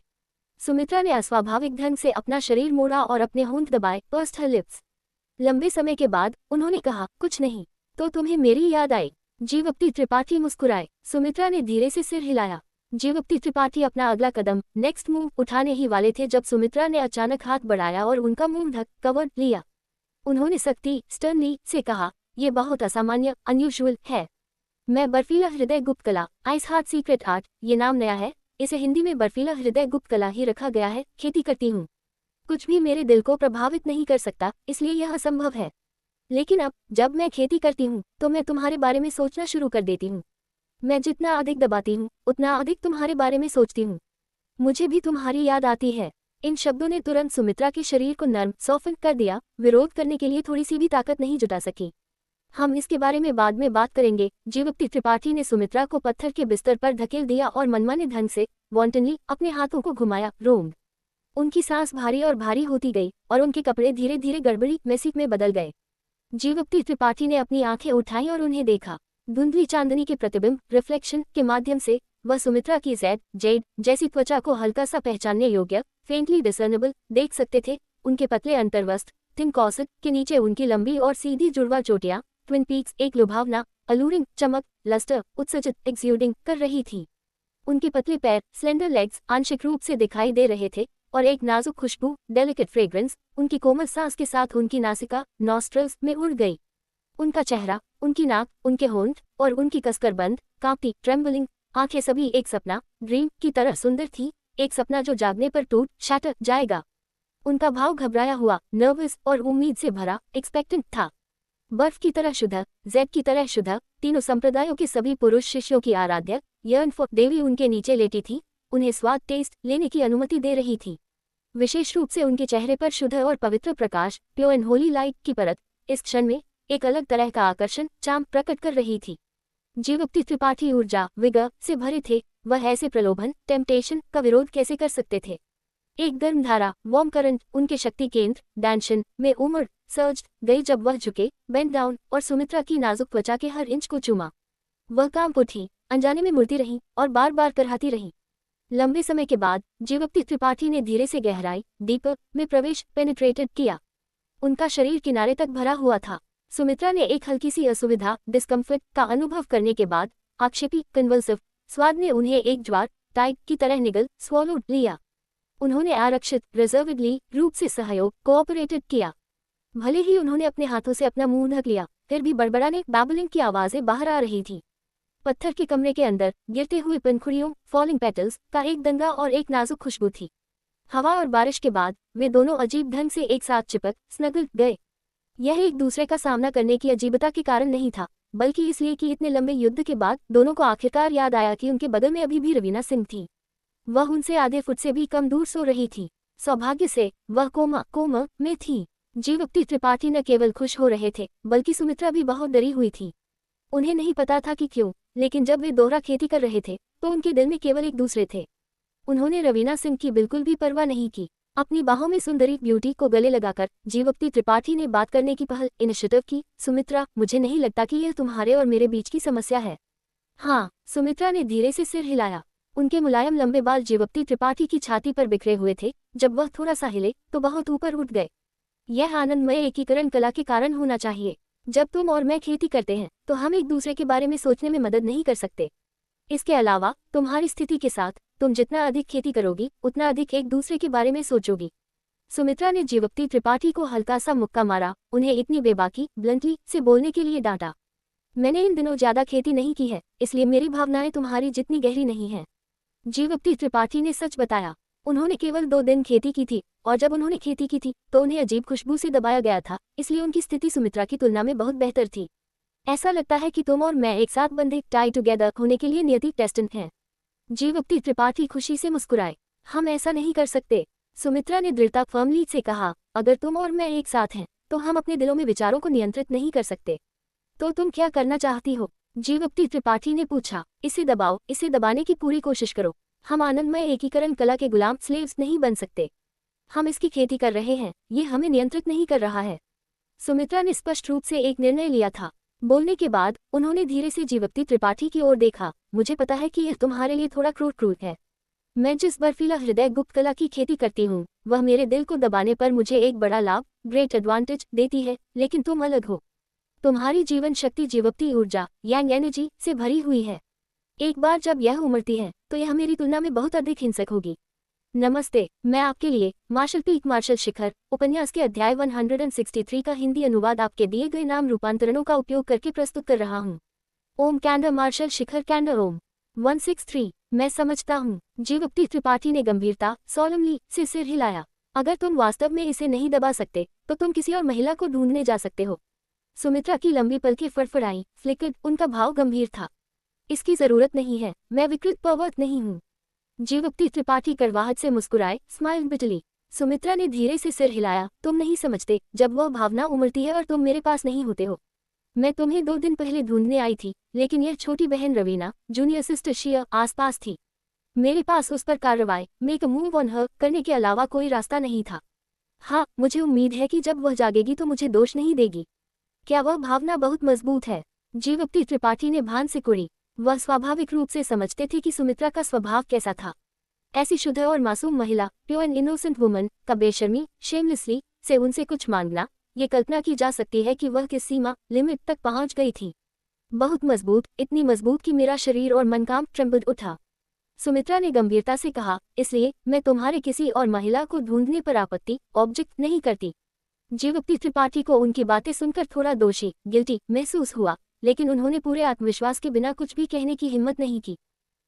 सुमित्रा ने अस्वाभाविक ढंग से अपना शरीर मोड़ा और अपने होंठ दबाए, पर्स्ड हर लिप्स। लंबे समय के बाद उन्होंने कहा, कुछ नहीं। तो तुम्हें मेरी याद आई? जीवक्ति त्रिपाठी मुस्कुराए। सुमित्रा ने धीरे से सिर हिलाया। जीवक्ति त्रिपाठी अपना अगला कदम नेक्स्ट मूव उठाने ही वाले थे जब सुमित्रा ने अचानक हाथ बढ़ाया और उनका मुंह ढक कवर लिया। उन्होंने सख्ती स्टर्नली से कहा, यह बहुत असामान्य अनयूजुअल है। मैं बर्फीला हृदय गुप्त कला आइस हार्ट सीक्रेट आर्ट, ये नाम नया है, इसे हिंदी में बर्फीला हृदय गुप्त कला ही रखा गया है। खेती करती हूँ। कुछ भी मेरे दिल को प्रभावित नहीं कर सकता, इसलिए यह असंभव है। लेकिन अब जब मैं खेती करती हूँ तो मैं तुम्हारे बारे में सोचना शुरू कर देती हूँ। मैं जितना अधिक दबाती हूँ उतना अधिक तुम्हारे बारे में सोचती हूँ। मुझे भी तुम्हारी याद आती है। इन शब्दों ने तुरंत सुमित्रा के शरीर को नर्म सॉफ्ट कर दिया। विरोध करने के लिए थोड़ी सी भी ताकत नहीं जुटा सकी। हम इसके बारे में बाद में बात करेंगे। जीवक्ति त्रिपाठी ने सुमित्रा को पत्थर के बिस्तर पर धकेल दिया और मनमाने ढंग से वॉन्टनली अपने हाथों को घुमाया। रोंग। उनकी सांस भारी और भारी होती गई और उनके कपड़े धीरे धीरे गड़बड़ी मेसी में बदल गए। जीवक्ति त्रिपाठी ने अपनी आंखें उठाई और उन्हें देखा। धुंधली चांदनी के प्रतिबिंब रिफ्लेक्शन के माध्यम से वह सुमित्रा की जेड जैसी त्वचा को हल्का सा पहचानने योग्य फेंटली डिसर्नेबल देख सकते थे। उनके पतले अंतर्वस्त्र थिन कॉर्सेट के नीचे उनकी लंबी और सीधी जुड़वा चोटियां ट्विन पीक्स एक लुभावना अलूरिंग चमक लस्टर उत्सर्जित एक्सयूडिंग कर रही थी। उनके पतले पैर स्लेंडर लेग्स आंशिक रूप से दिखाई दे रहे थे और एक नाजुक खुशबू डेलिकेट फ्रेग्रेंस उनकी कोमल सांस के साथ उनकी नासिका नॉस्ट्रल्स में उड़ गई। उनका चेहरा, उनकी नाक, उनके होंठ और उनकी कसकर बंद कांपती ट्रेम्बलिंग आंखें सभी एक सपना, ड्रीम की तरह सुंदर थी, एक सपना जो जागने पर टूट शैटर जाएगा। उनका भाव घबराया हुआ, नर्वस और उम्मीद से भरा, एक्सपेक्टेंट था। बर्फ की तरह शुद्ध, जैद की तरह शुद्ध, तीनों संप्रदायों के सभी पुरुष शिष्यों की आराध्य यर्न फॉर देवी उनके नीचे लेटी थी, उन्हें स्वाद टेस्ट लेने की अनुमति दे रही थी। विशेष रूप से उनके चेहरे पर शुद्ध और पवित्र प्रकाश, प्योर एंड होली लाइट की परत, इस क्षण में एक अलग तरह का आकर्षण, चार्म प्रकट कर रही थी। जीवप्ति त्रिपाठी ऊर्जा, विगर से भरे थे, वह ऐसे प्रलोभन, टेम्पटेशन का विरोध कैसे कर सकते थे। एक गर्म धारा, वार्म करंट, उनके शक्ति केंद्र डैंशन में उमड़ सर्ज गई जब वह झुके, बेंड डाउन और सुमित्रा की नाजुक त्वचा के हर इंच को चूमा। वह कांप उठी, अनजाने में मुड़ती रही और बार बार करहाती रही। लंबे समय के बाद जीवप्ति त्रिपाठी ने धीरे से गहराई, डीपर में प्रवेश पेनिट्रेटेड किया। उनका शरीर किनारे तक भरा हुआ था। सुमित्रा ने एक हल्की सी असुविधा, डिस्कम्फर्ट का अनुभव करने के बाद आक्षेपी, कन्वल्सिव स्वाद ने उन्हें एक ज्वार टाइप की तरह निगल स्वॉलोड लिया। उन्होंने आरक्षित, रिजर्वेडली रूप से सहयोग, कोऑपरेटेड किया। भले ही उन्होंने अपने हाथों से अपना मुंह ढक लिया, फिर भी बड़बड़ाने, बैबलिंग की आवाजें बाहर आ रही थी। पत्थर के कमरे के अंदर गिरते हुए पंखुड़ियों, फॉलिंग पेटल्स का एक दंगा और एक नाजुक खुशबू थी। हवा और बारिश के बाद वे दोनों अजीब ढंग से एक साथ चिपक स्नगल गए। यह एक दूसरे का सामना करने की अजीबता के कारण नहीं था, बल्कि इसलिए कि इतने लंबे युद्ध के बाद दोनों को आखिरकार याद आया कि उनके बगल में अभी भी रवीना सिंह थी। वह उनसे आधे फुट से भी कम दूर सो रही थी। सौभाग्य से वह कोमा में थी। जीवप्ति त्रिपाठी न केवल खुश हो रहे थे, बल्कि सुमित्रा भी बहुत डरी हुई थी। उन्हें नहीं पता था कि क्यों, लेकिन जब वे दोहरा खेती कर रहे थे तो उनके दिल में केवल एक दूसरे थे। उन्होंने रवीना सिंह की बिल्कुल भी परवाह नहीं की। अपनी बाहों में सुंदरी ब्यूटी को गले लगाकर जीवप्ति त्रिपाठी ने बात करने की पहल इनिशिएटिव की। सुमित्रा, मुझे नहीं लगता कि यह तुम्हारे और मेरे बीच की समस्या है। हाँ, सुमित्रा ने धीरे से सिर हिलाया। उनके मुलायम लंबे बाल जीवप्ति त्रिपाठी की छाती पर बिखरे हुए थे। जब वह थोड़ा सा हिले तो बहुत ऊपर उठ गए। यह आनंदमय एकीकरण कला के कारण होना चाहिए। जब तुम और मैं खेती करते हैं तो हम एक दूसरे के बारे में सोचने में मदद नहीं कर सकते। इसके अलावा तुम्हारी स्थिति के साथ तुम जितना अधिक खेती करोगी उतना अधिक एक दूसरे के बारे में सोचोगी। सुमित्रा ने जीवप्ति त्रिपाठी को हल्का सा मुक्का मारा, उन्हें इतनी बेबाकी, ब्लंटली से बोलने के लिए डांटा। मैंने इन दिनों ज्यादा खेती नहीं की है, इसलिए मेरी भावनाएं तुम्हारी जितनी गहरी नहीं हैं। जीवप्ति त्रिपाठी ने सच बताया। उन्होंने केवल 2 दिन खेती की थी, और जब उन्होंने खेती की थी तो उन्हें अजीब खुशबू से दबाया गया था, इसलिए उनकी स्थिति सुमित्रा की तुलना में बहुत बेहतर थी। ऐसा लगता है कि तुम और मैं एक साथ बंधे, टाई टुगेदर होने के लिए नियति डेस्टिन्ड हैं। जीवप्ति त्रिपाठी खुशी से मुस्कुराए। हम ऐसा नहीं कर सकते, सुमित्रा ने दृढ़ता फर्मली से कहा। अगर तुम और मैं एक साथ हैं तो हम अपने दिलों में विचारों को नियंत्रित नहीं कर सकते। तो तुम क्या करना चाहती हो? जीवप्ति त्रिपाठी ने पूछा। इसे दबाओ, इसे दबाने की पूरी कोशिश करो। हम आनंदमय एकीकरण कला के गुलाम, स्लेव्स नहीं बन सकते। हम इसकी खेती कर रहे हैं, ये हमें नियंत्रित नहीं कर रहा है। सुमित्रा ने स्पष्ट रूप से एक निर्णय लिया था। बोलने के बाद उन्होंने धीरे से जीवप्ति त्रिपाठी की ओर देखा। मुझे पता है कि यह तुम्हारे लिए थोड़ा क्रूर है। मैं जिस बर्फीला हृदय गुप्त कला की खेती करती हूँ वह मेरे दिल को दबाने पर मुझे एक बड़ा लाभ, ग्रेट एडवांटेज देती है, लेकिन तुम अलग हो। तुम्हारी जीवन शक्ति जीवप्ति ऊर्जा, यांग एनर्जी से भरी हुई है। एक बार जब यह उमड़ती है तो यह मेरी तुलना में बहुत अधिक हिंसक होगी। नमस्ते, मैं आपके लिए मार्शल पीक मार्शल शिखर उपन्यास के अध्याय 163 का हिंदी अनुवाद आपके दिए गए नाम रूपांतरणों का उपयोग करके प्रस्तुत कर रहा हूँ। ओम कैंडर मार्शल शिखर कैंडर ओम 163। मैं समझता हूँ। जीवप्ति त्रिपाठी ने गंभीरता, सोलमली से सिर हिलाया। अगर तुम वास्तव में इसे नहीं दबा सकते तो तुम किसी और महिला को ढूंढने जा सकते हो। सुमित्रा की लंबी पलकें फड़फड़ाई, फ्लिकर्ड, उनका भाव गंभीर था। इसकी जरूरत नहीं है, मैं विकृत पर्वत नहीं हूँ। जीवप्ति त्रिपाठी कड़वाहट से मुस्कुराए, स्माइल बिटली। सुमित्रा ने धीरे से सिर हिलाया। तुम नहीं समझते, जब वह भावना उमड़ती है और तुम मेरे पास नहीं होते हो। मैं तुम्हें 2 दिन पहले ढूंढने आई थी, लेकिन यह छोटी बहन रवीना, जूनियर सिस्टर शिया, आसपास थी। मेरे पास उस पर कार्रवाई, make a move on her करने के अलावा कोई रास्ता नहीं था। हाँ, मुझे उम्मीद है कि जब वह जागेगी तो मुझे दोष नहीं देगी। क्या वह भावना बहुत मजबूत है? जीवप्ति त्रिपाठी ने भान से कुड़ी। वह स्वाभाविक रूप से समझते थे कि सुमित्रा का स्वभाव कैसा था। ऐसी शुद्ध और मासूम महिला, प्योर एंड इनोसेंट वुमन का बेशर्मी, शेमलेसली से उनसे कुछ मांगना, ये कल्पना की जा सकती है कि वह किस सीमा, लिमिट तक पहुंच गई थी। बहुत मजबूत, इतनी मजबूत कि मेरा शरीर और मन काम ट्रम्बल उठा। सुमित्रा ने गंभीरता से कहा, इसलिए मैं तुम्हारे किसी और महिला को ढूंढने पर आपत्ति, ऑब्जेक्ट नहीं करती। जीवप्ति त्रिपाठी को उनकी बातें सुनकर थोड़ा दोषी, गिल्टी महसूस हुआ, लेकिन उन्होंने पूरे आत्मविश्वास के बिना कुछ भी कहने की हिम्मत नहीं की।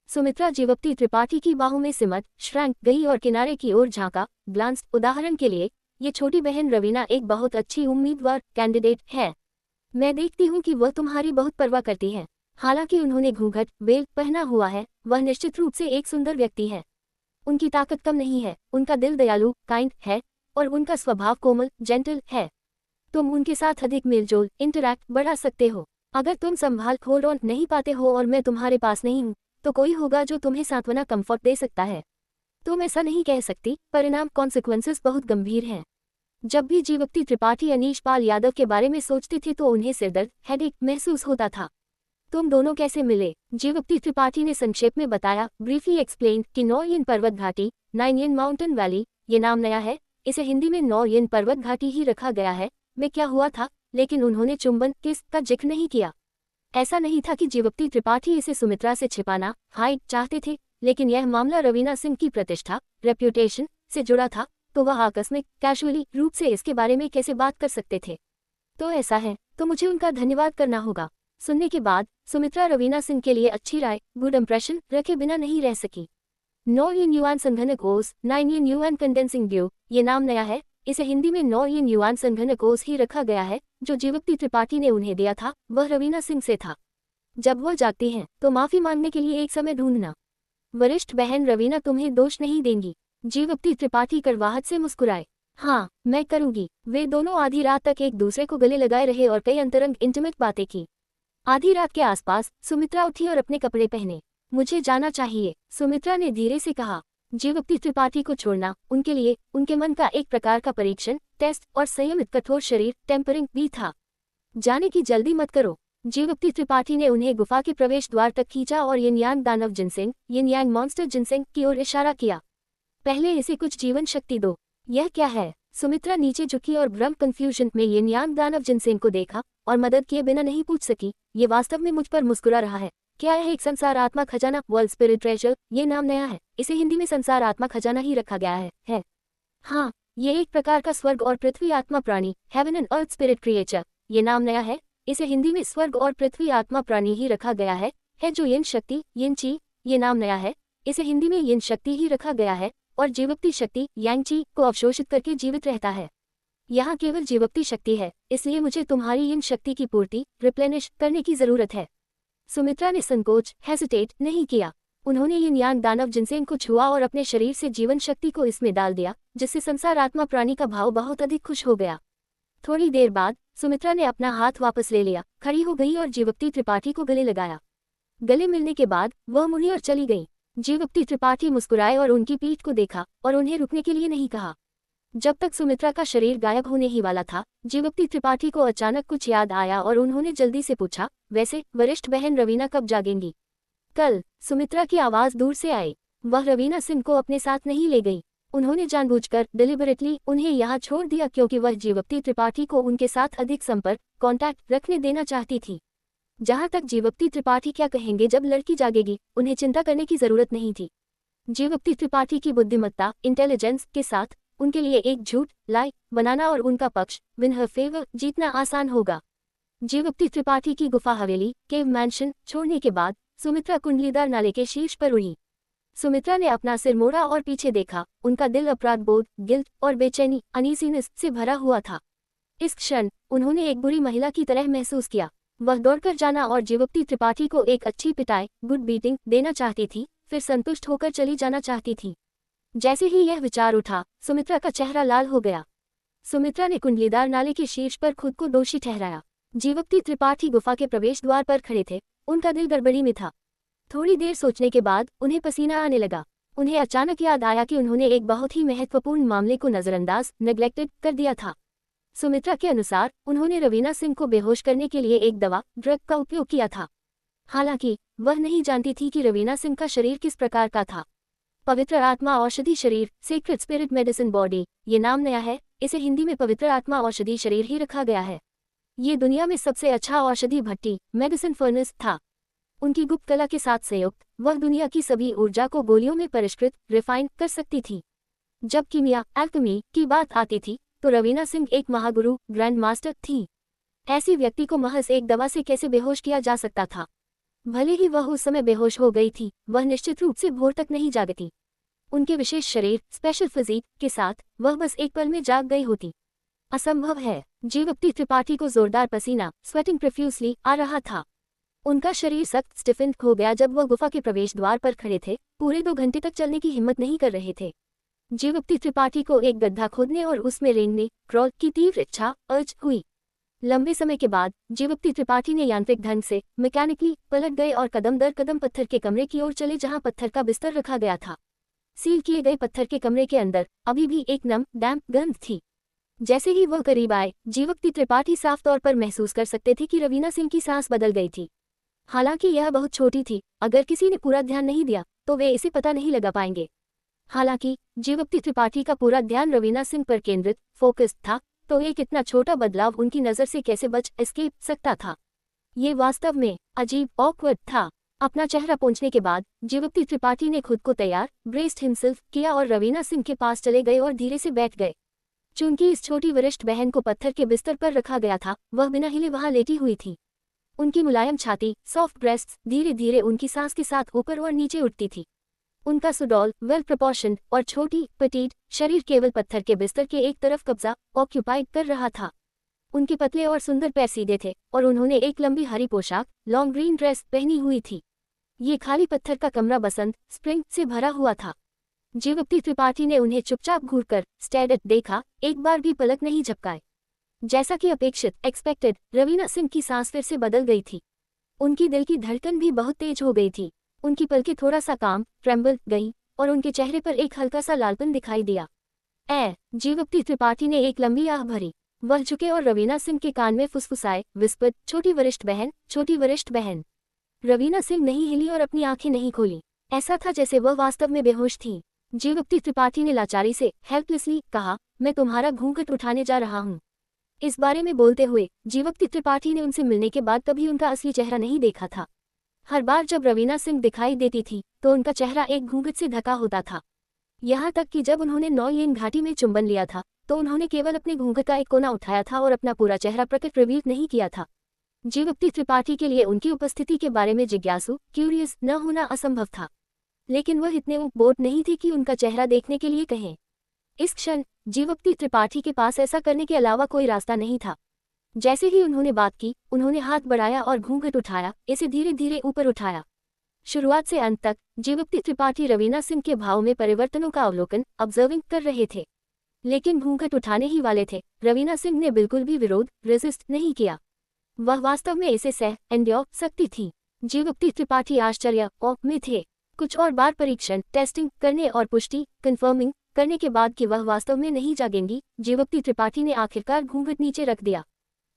सुमित्रा जीवप्ती त्रिपाठी की बाहों में सिमट श्रैंक गई और किनारे की ओर झांका ग्लांस। उदाहरण के लिए, ये छोटी बहन रवीना एक बहुत अच्छी उम्मीदवार कैंडिडेट है। मैं देखती हूँ कि वह तुम्हारी बहुत परवाह करती है। हालांकि उन्होंने घूंघट वेल पहना हुआ है, वह निश्चित रूप से एक सुंदर व्यक्ति है। उनकी ताकत कम नहीं है, उनका दिल दयालु काइंड है और उनका स्वभाव कोमल जेंटल है। तुम उनके साथ अधिक मेलजोल इंटरैक्ट बढ़ा सकते हो। अगर तुम संभाल होल्ड ऑन नहीं पाते हो और मैं तुम्हारे पास नहीं हूँ, तो कोई होगा जो तुम्हें सांत्वना कंफर्ट दे सकता है। तुम ऐसा नहीं कह सकती, परिणाम कॉन्सिक्वेंसेस बहुत गंभीर हैं। जब भी जीवप्ती त्रिपाठी अनीश पाल यादव के बारे में सोचते थे तो उन्हें सिरदर्द हेडेक महसूस होता था। तुम दोनों कैसे मिले? जीवप्ती त्रिपाठी ने संक्षेप में बताया, ब्रीफली एक्सप्लेन कि नौयन पर्वत घाटी, नाइनयन माउंटेन वैली, ये नाम नया है, इसे हिंदी में नौयन पर्वत घाटी ही रखा गया है। मैं क्या हुआ था, लेकिन उन्होंने चुंबन किस का जिक्र नहीं किया। ऐसा नहीं था कि जीवप्ती त्रिपाठी इसे सुमित्रा से छिपाना हाइड चाहते थे, लेकिन यह मामला रवीना सिंह की प्रतिष्ठा रेप्यूटेशन से जुड़ा था, तो वह आकस्मिक कैजुअली रूप से इसके बारे में कैसे बात कर सकते थे। तो ऐसा है तो मुझे उनका धन्यवाद करना होगा। सुनने के बाद सुमित्रा रवीना सिंह के लिए अच्छी राय गुड इंप्रेशन रखे बिना नहीं रह सकी। नौयन युआन संघनक ओस, नाइनयन युआन कंडेंसिंग ड्यू, ये नाम नया है, इसे हिंदी में नौयन युआन संघनक ओस ही रखा गया है। जो जीवप्ती त्रिपाठी ने उन्हें दिया था वह रवीना सिंह से था। जब वह जागती हैं तो माफी मांगने के लिए एक समय ढूंढना। वरिष्ठ बहन रवीना तुम्हें दोष नहीं देंगी। जीवप्ती त्रिपाठी कड़वाहट से मुस्कुराए। हाँ, मैं करूंगी। वे दोनों आधी रात तक एक दूसरे को गले लगाए रहे और कई अंतरंग इंटीमेट बातें की। आधी रात के आसपास सुमित्रा उठी और अपने कपड़े पहने। मुझे जाना चाहिए, सुमित्रा ने धीरे से कहा। जीवप्ती त्रिपाठी को छोड़ना उनके लिए उनके मन का एक प्रकार का परीक्षण टेस्ट और संयमित कठोर शरीर टेम्परिंग भी था। जाने की जल्दी मत करो। जीवप्ती त्रिपाठी ने उन्हें गुफा के प्रवेश द्वार तक खींचा और यिन यांग दानव जिनसेंग यिन यांग मॉन्स्टर जिनसेंग की ओर इशारा किया। पहले इसे कुछ जीवन शक्ति दो। यह क्या है? सुमित्रा नीचे झुकी और भ्रम कंफ्यूजन में यिन यांग दानव जिनसेंग को देखा और मदद किए बिना नहीं पूछ सकी, ये वास्तव में मुझ पर मुस्कुरा रहा है। क्या यह एक संसार आत्मा खजाना वर्ल्ड स्पिरिट ट्रेजर, ये नाम नया है, इसे हिंदी में संसार आत्मा खजाना ही रखा गया है। हाँ, ये एक प्रकार का स्वर्ग और पृथ्वी आत्मा प्राणी heaven and earth spirit creature, ये नाम नया है, इसे हिंदी में स्वर्ग और पृथ्वी आत्मा प्राणी ही रखा गया है जो यिन शक्ति यिन ची, ये नाम नया है, इसे हिंदी में यिन शक्ति ही रखा गया है और जीवप्ती शक्ति यांग ची को अवशोषित करके जीवित रहता है। यहाँ केवल जीवप्ती शक्ति है, इसलिए मुझे तुम्हारी यिन शक्ति की पूर्ति रिप्लेनिश करने की जरूरत है। सुमित्रा ने संकोच हेसिटेट नहीं किया। उन्होंने यिन यांग दानव जिनसेंग को छुआ और अपने शरीर से जीवन शक्ति को इसमें डाल दिया, जिससे संसार आत्मा प्राणी का भाव बहुत अधिक खुश हो गया। थोड़ी देर बाद सुमित्रा ने अपना हाथ वापस ले लिया, खड़ी हो गई और जीवप्ती त्रिपाठी को गले लगाया। गले मिलने के बाद वह मुड़ी और चली गई। जीवप्ती त्रिपाठी मुस्कुराए और उनकी पीठ को देखा और उन्हें रुकने के लिए नहीं कहा। जब तक सुमित्रा का शरीर गायब होने ही वाला था, जीवप्ती त्रिपाठी को अचानक कुछ याद आया और उन्होंने जल्दी से पूछा, वैसे वरिष्ठ बहन रवीना कब जागेंगी? कल। सुमित्रा की आवाज दूर से आई। वह रवीना सिंह को अपने साथ नहीं ले गई। उन्होंने जानबूझकर डिलिबरेटली उन्हें यहाँ छोड़ दिया क्योंकि वह जीवप्ती त्रिपाठी को उनके साथ अधिक संपर्क कॉन्टैक्ट रखने देना चाहती थी। जहाँ तक जीवप्ती त्रिपाठी क्या कहेंगे जब लड़की जागेगी, उन्हें चिंता करने की जरूरत नहीं थी। जीवप्ती त्रिपाठी की बुद्धिमत्ता इंटेलिजेंस के साथ उनके लिए एक झूठ लाई बनाना और उनका पक्ष विन हर फेवर जीतना आसान होगा। जीवप्ती त्रिपाठी की गुफा हवेली केव मैंशन छोड़ने के बाद सुमित्रा कुंडलीदार नाले के शीर्ष पर उड़ी। सुमित्रा ने अपना सिर मोड़ा और पीछे देखा। उनका दिल अपराध बोध गिल्ट और बेचैनी अनईजीनेस से भरा हुआ था। इस क्षण उन्होंने एक बुरी महिला की तरह महसूस किया। वह दौड़कर जाना और जीवप्ती त्रिपाठी को एक अच्छी पिटाई गुड बीटिंग देना चाहती थी, फिर संतुष्ट होकर चली जाना चाहती थी। जैसे ही यह विचार उठा, सुमित्रा का चेहरा लाल हो गया। सुमित्रा ने कुंडलीदार नाले के शीर्ष पर खुद को दोषी ठहराया। जीवप्ती त्रिपाठी गुफा के प्रवेश द्वार पर खड़े थे। उनका दिल गड़बड़ी में था। थोड़ी देर सोचने के बाद उन्हें पसीना आने लगा। उन्हें अचानक याद आया कि उन्होंने एक बहुत ही महत्वपूर्ण मामले को नजरअंदाज नेग्लेक्टेड कर दिया था। सुमित्रा के अनुसार उन्होंने रवीना सिंह को बेहोश करने के लिए एक दवा ड्रग का उपयोग किया था। हालांकि वह नहीं जानती थी कि रवीना सिंह का शरीर किस प्रकार का था। पवित्र आत्मा औषधि शरीर सीक्रेट स्पिरिट मेडिसिन बॉडी, ये नाम नया है, इसे हिंदी में पवित्र आत्मा औषधि शरीर ही रखा गया है। ये दुनिया में सबसे अच्छा औषधि भट्टी मेडिसिन फर्नेस था। उनकी गुप्त कला के साथ संयुक्त वह दुनिया की सभी ऊर्जा को गोलियों में परिष्कृत रिफाइन कर सकती थी। जब कीमिया एल्केमी की बात आती थी तो रवीना सिंह एक महागुरु ग्रैंड मास्टर थी। ऐसी व्यक्ति को महज एक दवा से कैसे बेहोश किया जा सकता था? भले ही वह उस समय बेहोश हो गई थी, वह निश्चित रूप से भोर तक नहीं जागती। उनके विशेष शरीर, स्पेशल फिजिक के साथ वह बस एक पल में जाग गई होती। असंभव है। जीवप्ती त्रिपाठी को जोरदार पसीना, स्वेटिंग प्रोफ्यूसली, आ रहा था। उनका शरीर सख्त स्टिफन हो गया जब वह गुफा के प्रवेश द्वार पर खड़े थे, पूरे 2 घंटे तक चलने की हिम्मत नहीं कर रहे थे। जीवप्ती त्रिपाठी को एक गड्ढा खोदने और उसमें रेंगने, क्रॉल की तीव्र इच्छा अर्ज हुई। लंबे समय के बाद जीवप्ती त्रिपाठी ने यांत्रिक ढंग से मैकेनिकली पलट गए और कदम दर कदम पत्थर के कमरे की ओर चले जहां पत्थर का बिस्तर रखा गया था। सील किए गए पत्थर के कमरे के अंदर अभी भी एक नम, डैम्प गंध थी। जैसे ही वह करीब आए, जीवप्ती त्रिपाठी साफ तौर पर महसूस कर सकते थे कि रवीना सिंह की सांस बदल गई थी। हालांकि यह बहुत छोटी थी, अगर किसी ने पूरा ध्यान नहीं दिया तो वे इसे पता नहीं लगा पाएंगे। हालांकि जीवप्ती त्रिपाठी का पूरा ध्यान रवीना सिंह पर केंद्रित, फोकस्ड था, तो एक इतना छोटा बदलाव उनकी नज़र से कैसे बच एस्केप सकता था। ये वास्तव में अजीब, ऑकवर्ड था। अपना चेहरा पोंछने के बाद जीवप्ती त्रिपाठी ने खुद को तैयार, ब्रेस्ड हिमसेल्फ किया और रवीना सिंह के पास चले गए और धीरे से बैठ गए। चूंकि इस छोटी वरिष्ठ बहन को पत्थर के बिस्तर पर रखा गया था, वह बिना हिले वहां लेटी हुई थी। उनकी मुलायम छाती, सॉफ्ट ब्रेस्ट्स धीरे धीरे उनकी सांस के साथ ऊपर और नीचे उठती थी। उनका सुडौल, वेल प्रोपोर्शन्ड और छोटी, पेटीट शरीर केवल पत्थर के बिस्तर के एक तरफ कब्जा ऑक्यूपाइड कर रहा था। उनके पतले और सुंदर पैर सीधे थे और उन्होंने एक लंबी हरी पोशाक, लॉन्ग ग्रीन ड्रेस पहनी हुई थी। ये खाली पत्थर का कमरा बसंत, स्प्रिंग से भरा हुआ था। जीवप्ती त्रिपाठी ने उन्हें चुपचाप घूरकर स्टेड देखा, एक बार भी पलक नहीं झपकाए। जैसा कि अपेक्षित, एक्सपेक्टेड, रवीना सिंह की सांस फिर से बदल गई थी। उनकी दिल की धड़कन भी बहुत तेज हो गई थी। उनकी पलकें थोड़ा सा काम, ट्रेम्बल गई और उनके चेहरे पर एक हल्का सा लालपन दिखाई दिया। जीवप्ती त्रिपाठी ने एक लंबी आह भरी। वह झुके और रवीना सिंह के कान में फुसफुसाए, विस्पद, छोटी वरिष्ठ बहन, छोटी वरिष्ठ बहन। रवीना सिंह नहीं हिली और अपनी आंखें नहीं खोली। ऐसा था जैसे वह वास्तव में बेहोश थी। जीवप्ती त्रिपाठी ने लाचारी से, हेल्पलेसली कहा, मैं तुम्हारा घूंघट उठाने जा रहा हूँ। इस बारे में बोलते हुए जीवप्ती त्रिपाठी ने उनसे मिलने के बाद कभी उनका असली चेहरा नहीं देखा था। हर बार जब रवीना सिंह दिखाई देती थी तो उनका चेहरा एक घूंघट से ढका होता था। यहाँ तक कि जब उन्होंने नौयेन घाटी में चुंबन लिया था तो उन्होंने केवल अपने घूंघट का एक कोना उठाया था और अपना पूरा चेहरा प्रकट रिवील नहीं किया था। जीवप्ती त्रिपाठी के लिए उनकी उपस्थिति के बारे में जिज्ञासु, क्यूरियस न होना असंभव था, लेकिन वह इतने उपबोध नहीं थे कि उनका चेहरा देखने के लिए कहें। इस क्षण जीवप्ती त्रिपाठी के पास ऐसा करने के अलावा कोई रास्ता नहीं था। जैसे ही उन्होंने बात की, उन्होंने हाथ बढ़ाया और घूंघट उठाया, इसे धीरे धीरे ऊपर उठाया। शुरुआत से अंत तक जीवप्ती त्रिपाठी रवीना सिंह के भाव में परिवर्तनों का अवलोकन, ऑब्जर्विंग कर रहे थे, लेकिन घूंघट उठाने ही वाले थे। रवीना सिंह ने बिल्कुल भी विरोध, रेजिस्ट नहीं किया। वह वास्तव में इसे सह, एंड्योर सकती थी। जीवप्ती त्रिपाठी आश्चर्य में थे। कुछ और बार परीक्षण, टेस्टिंग करने और पुष्टि, कंफर्मिंग करने के बाद कि वह वास्तव में नहीं जागेंगी, जीवप्ती त्रिपाठी ने आखिरकार घूंघट नीचे रख दिया।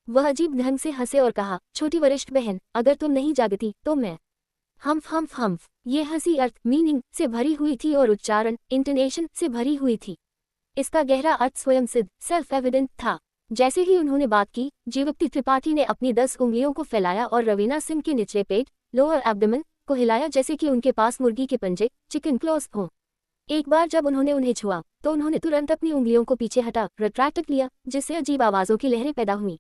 वह अजीब ढंग से हंसे और कहा, छोटी वरिष्ठ बहन, अगर तुम नहीं जागती तो मैं। हम्फ। ये हंसी अर्थ, मीनिंग से भरी हुई थी और उच्चारण, इंटोनेशन से भरी हुई थी। इसका गहरा अर्थ स्वयं सिद्ध, सेल्फ एविडेंट था। जैसे ही उन्होंने बात की, जीवप्ती त्रिपाठी ने अपनी 10 उंगलियों को फैलाया और रवीना सिंह के निचले पेट, लोअर एब्डोमेन को हिलाया जैसे कि उनके पास मुर्गी के पंजे, चिकन क्लॉज हों। एक बार जब उन्होंने उन्हें छुआ तो उन्होंने तुरंत अपनी उंगलियों को पीछे हटा रिट्रैक्ट लिया, जिससे अजीब आवाज़ों की लहरें पैदा हुईं।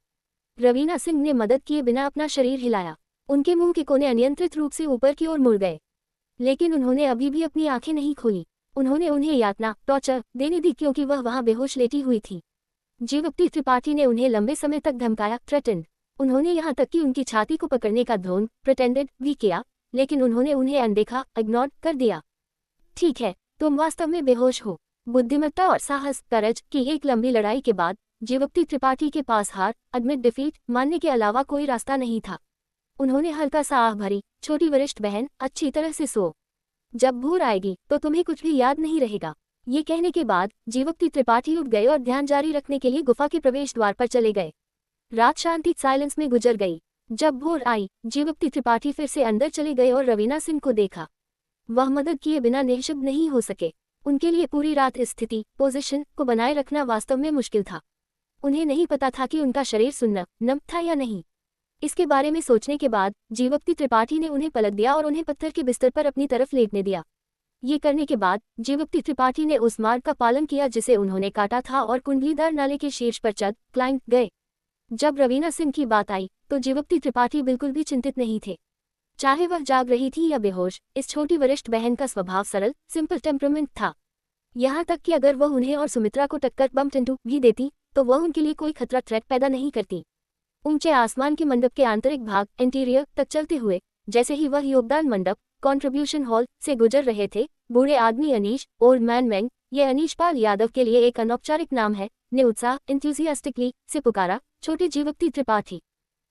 रवीना सिंह ने मदद किए बिना अपना शरीर हिलाया। उनके मुंह के कोने अनियंत्रित रूप से ऊपर की ओर मुड़ गए, लेकिन उन्होंने अभी भी अपनी आंखें नहीं खोली। उन्होंने उन्हें यातना, टॉर्चर देने दी क्योंकि वह वहां बेहोश लेटी हुई थी। जीवप्ती त्रिपाठी ने उन्हें लंबे समय तक धमकाया, थ्रेटन्ड। उन्होंने यहाँ तक कि उनकी छाती को पकड़ने का ढोंग, प्रिटेंडेड भी किया, लेकिन उन्होंने उन्हें अनदेखा, इग्नोर कर दिया। ठीक है, तुम वास्तव में बेहोश हो। बुद्धिमत्ता और साहस, करज की एक लंबी लड़ाई के बाद जीवप्ती त्रिपाठी के पास हार, एडमिट डिफीट मानने के अलावा कोई रास्ता नहीं था। उन्होंने हल्का सा आह भरी, छोटी वरिष्ठ बहन, अच्छी तरह से सो। जब भूर आएगी तो तुम्हें कुछ भी याद नहीं रहेगा। ये कहने के बाद जीवप्ती त्रिपाठी उठ गए और ध्यान जारी रखने के लिए गुफा के प्रवेश द्वार पर चले गए। रात शांति साइलेंस में गुजर गई। जब भोर आई, जीवप्ती त्रिपाठी फिर से अंदर चले गए और रवीना सिंह को देखा। वह मदद किए बिना निःशब्द नहीं हो सके। उनके लिए पूरी रात इस स्थिति, पोजीशन को बनाए रखना वास्तव में मुश्किल था। उन्हें नहीं पता था कि उनका शरीर सुन्न, नम था या नहीं। इसके बारे में सोचने के बाद जीवप्ती त्रिपाठी ने उन्हें पलट दिया और उन्हें पत्थर के बिस्तर पर अपनी तरफ लेटने दिया। ये करने के बाद जीवप्ती त्रिपाठी ने उस मार्ग का पालन किया जिसे उन्होंने काटा था और कुंडलीदार नाले के शीर्ष पर चढ़ क्लाइंब गए। जब रवीना सिंह की बात आई तो जीवप्ती त्रिपाठी बिल्कुल भी चिंतित नहीं थे। चाहे वह जाग रही थी या बेहोश, इस छोटी वरिष्ठ बहन का स्वभाव सरल, सिंपल टेम्परामेंट था। यहाँ तक कि अगर वह उन्हें और सुमित्रा को टक्कर बम्प इंटू भी देती तो वह उनके लिए कोई खतरा थ्रेट पैदा नहीं करती। ऊंचे आसमान के मंडप के आंतरिक भाग इंटीरियर तक चलते हुए जैसे ही वह योगदान मंडप कंट्रीब्यूशन हॉल से गुजर रहे थे, बूढ़े आदमी अनीश, ओल्ड मैन मैंग, ये अनीश पाल यादव के लिए एक अनौपचारिक नाम है, ने उत्साह इंथ्यूजियास्टिकली से पुकारा, छोटी जीवक्ति त्रिपाठी।